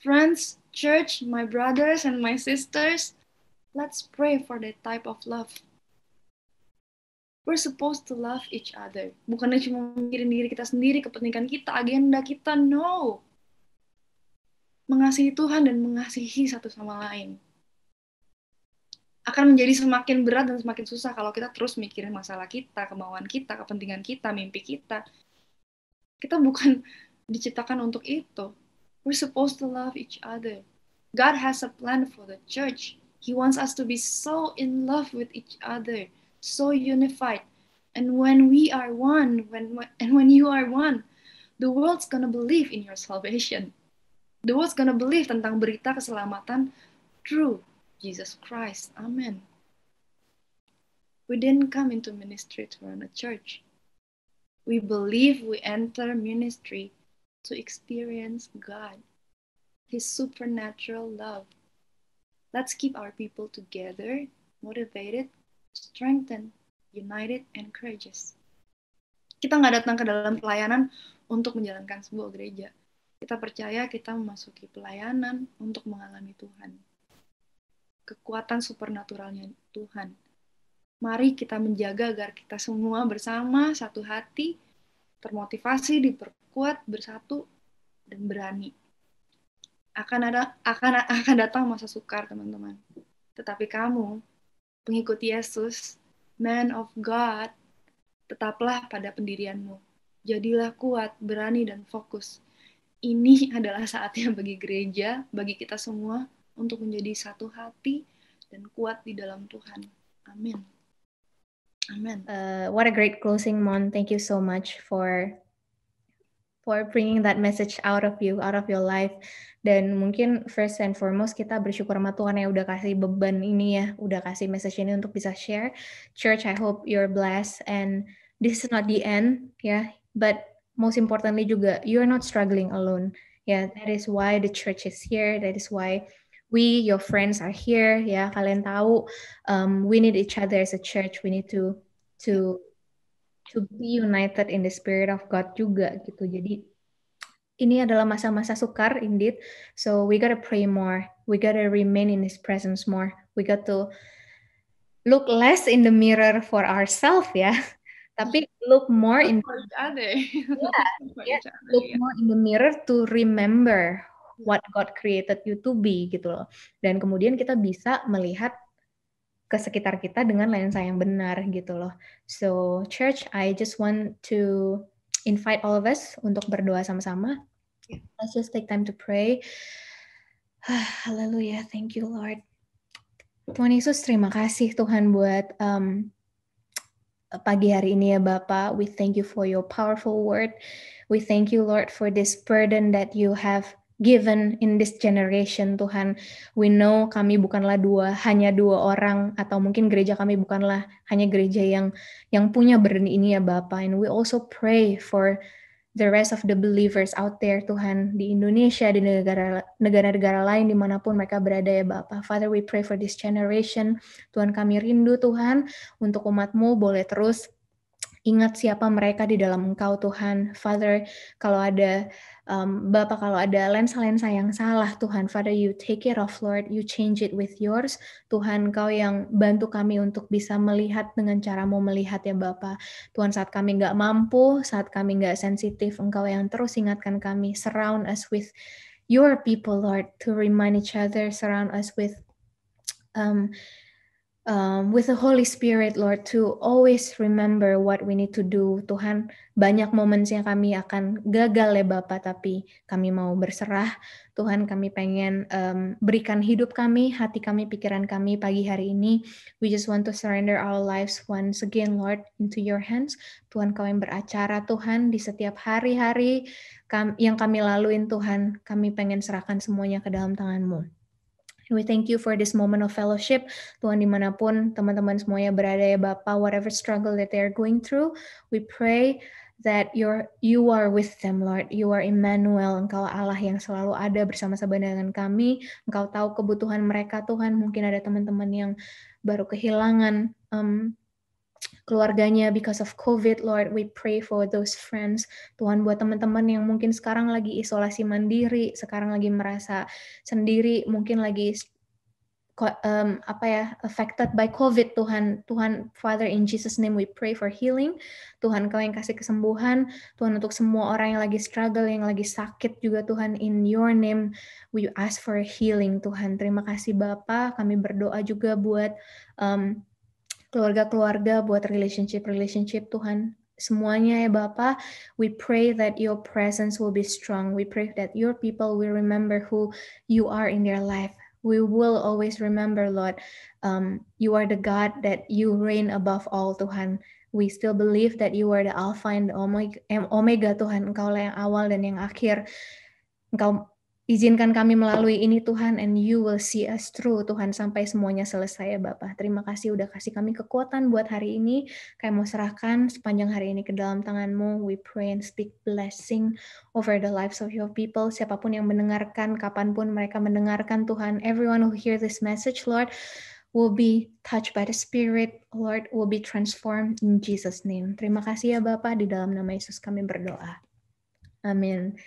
Friends, church, my brothers and my sisters, let's pray for that type of love. We're supposed to love each other. Bukannya cuma mikirin diri kita sendiri, kepentingan kita, agenda kita, no. Mengasihi Tuhan dan mengasihi satu sama lain. Akan menjadi semakin berat dan semakin susah kalau kita terus mikirin masalah kita, kemauan kita, kepentingan kita, mimpi kita. Kita bukan diciptakan untuk itu. We're supposed to love each other. God has a plan for the church. He wants us to be so in love with each other, so unified. And when we are one, when you are one, the world's gonna believe in your salvation. The world's gonna believe tentang berita keselamatan through Jesus Christ. Amen. We didn't come into ministry to run a church. We believe we enter ministry to experience God. His supernatural love. Let's keep our people together, motivated, strengthened, united, and courageous. Kita nggak datang ke dalam pelayanan untuk menjalankan sebuah gereja. Kita percaya kita memasuki pelayanan untuk mengalami Tuhan. Kekuatan supernaturalnya Tuhan. Mari kita menjaga agar kita semua bersama satu hati, termotivasi, diperkuat, bersatu, dan berani. Akan datang masa sukar, teman-teman. Tetapi kamu, pengikut Yesus, man of God, tetaplah pada pendirianmu. Jadilah kuat, berani, dan fokus. Ini adalah saatnya bagi gereja, bagi kita semua, untuk menjadi satu hati dan kuat di dalam Tuhan. Amin. Amen. What a great closing, Mon. Thank you so much for bringing that message out of you, out of your life. Dan mungkin first and foremost kita bersyukur sama Tuhan yang udah kasih beban ini ya, udah kasih message ini untuk bisa share. Church, I hope you're blessed, and this is not the end, ya. But most importantly juga, you're not struggling alone. Yeah, that is why the church is here. That is why we, your friends, are here. Ya, kalian tahu, we need each other as a church. We need to be united in the spirit of God juga gitu. Jadi ini adalah masa-masa sukar indeed. So we gotta pray more. We gotta remain in His presence more. We got to look less in the mirror for ourselves ya. Tapi look more in each other. Look more in the mirror to remember what God created you to be gitu loh. Dan kemudian kita bisa melihat ke sekitar kita dengan lensa yang benar gitu loh. So church, I just want to invite all of us untuk berdoa sama-sama. Let's just take time to pray. Hallelujah, thank you Lord. Tuhan Yesus, terima kasih Tuhan buat pagi hari ini ya Bapak. We thank you for your powerful word. We thank you Lord for this burden that you have given in this generation Tuhan. We know kami bukanlah hanya dua orang, atau mungkin gereja kami bukanlah hanya gereja yang punya burden ini ya Bapak. And we also pray for the rest of the believers out there Tuhan, di Indonesia, di negara-negara lain dimanapun mereka berada ya Bapak. Father, we pray for this generation. Tuhan, kami rindu Tuhan untuk umat-Mu boleh terus ingat siapa mereka di dalam Engkau Tuhan. Father, kalau ada Bapak, kalau ada lensa-lensa yang salah Tuhan, Father, you take it off Lord, you change it with yours. Tuhan, Engkau yang bantu kami untuk bisa melihat dengan cara-Mu melihat ya Bapak. Tuhan, saat kami nggak mampu, saat kami nggak sensitif, Engkau yang terus ingatkan kami. Surround us with your people Lord, to remind each other. Surround us with the Holy Spirit, Lord, to always remember what we need to do. Tuhan, banyak moments yang kami akan gagal ya Bapak, tapi kami mau berserah. Tuhan, kami pengen berikan hidup kami, hati kami, pikiran kami pagi hari ini. We just want to surrender our lives once again, Lord, into your hands. Tuhan, Kau yang beracara, Tuhan, di setiap hari-hari yang kami laluin, Tuhan, kami pengen serahkan semuanya ke dalam tangan-Mu. We thank you for this moment of fellowship. Tuhan, dimanapun teman-teman semuanya berada ya Bapak, whatever struggle that they're going through, we pray that you are with them, Lord. You are Emmanuel. Engkau Allah yang selalu ada bersama-sama dengan kami. Engkau tahu kebutuhan mereka, Tuhan. Mungkin ada teman-teman yang baru kehilangan keluarganya because of COVID, Lord, we pray for those friends. Tuhan, buat teman-teman yang mungkin sekarang lagi isolasi mandiri, sekarang lagi merasa sendiri, mungkin lagi affected by COVID, Tuhan, Father, in Jesus' name we pray for healing. Tuhan, Kau yang kasih kesembuhan. Tuhan, untuk semua orang yang lagi struggle, yang lagi sakit juga, Tuhan, in your name we ask for healing, Tuhan. Terima kasih Bapa. Kami berdoa juga buat keluarga-keluarga, buat relationship Tuhan, semuanya ya Bapa. We pray that your presence will be strong. We pray that your people will remember who you are in their life. We will always remember, Lord, you are the God that you reign above all, Tuhan. We still believe that you are the Alpha and the Omega, Tuhan. Engkau lah yang awal dan yang akhir. Engkau Izinkan kami melalui ini Tuhan, and you will see us through Tuhan sampai semuanya selesai ya Bapak. Terima kasih udah kasih kami kekuatan buat hari ini. Kami mau serahkan sepanjang hari ini ke dalam tangan-Mu. We pray and speak blessing over the lives of your people. Siapapun yang mendengarkan, kapanpun mereka mendengarkan Tuhan, everyone who hear this message, Lord, will be touched by the Spirit, Lord, will be transformed in Jesus' name. Terima kasih ya Bapak, di dalam nama Yesus kami berdoa. Amin.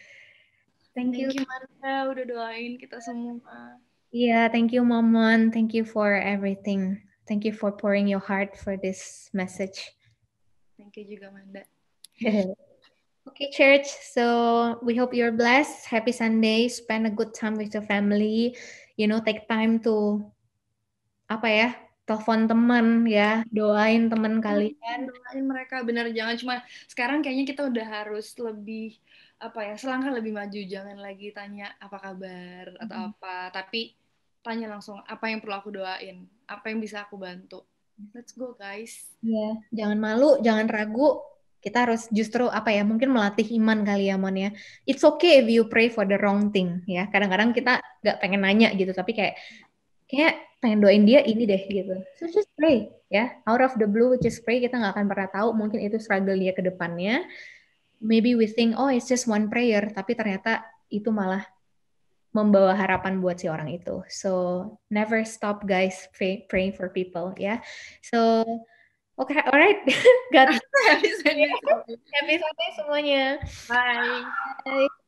Thank you Manda udah doain kita semua. Yeah, thank you Momon. Thank you for everything. Thank you for pouring your heart for this message. Thank you juga Manda. Okay, church. So we hope you're blessed. Happy Sunday. Spend a good time with your family. You know, take time to telepon teman ya, doain teman kalian. Doain mereka benar, jangan cuma sekarang kayaknya kita udah harus lebih selangkah lebih maju, jangan lagi tanya apa kabar atau apa, tapi tanya langsung apa yang perlu aku doain, apa yang bisa aku bantu. Let's go guys. Ya, jangan malu, jangan ragu. Kita harus justru mungkin melatih iman kali ya Mon ya. It's okay if you pray for the wrong thing ya. Kadang-kadang kita nggak pengen nanya gitu, tapi kayak pengen doain dia ini deh gitu. So just pray ya. Out of the blue just pray. Kita nggak akan pernah tahu mungkin itu struggle dia ke depannya. Maybe we think oh it's just one prayer, tapi ternyata itu malah membawa harapan buat si orang itu. So never stop guys praying for people ya. So okay, alright. Happy Sunday semuanya. Bye. Bye.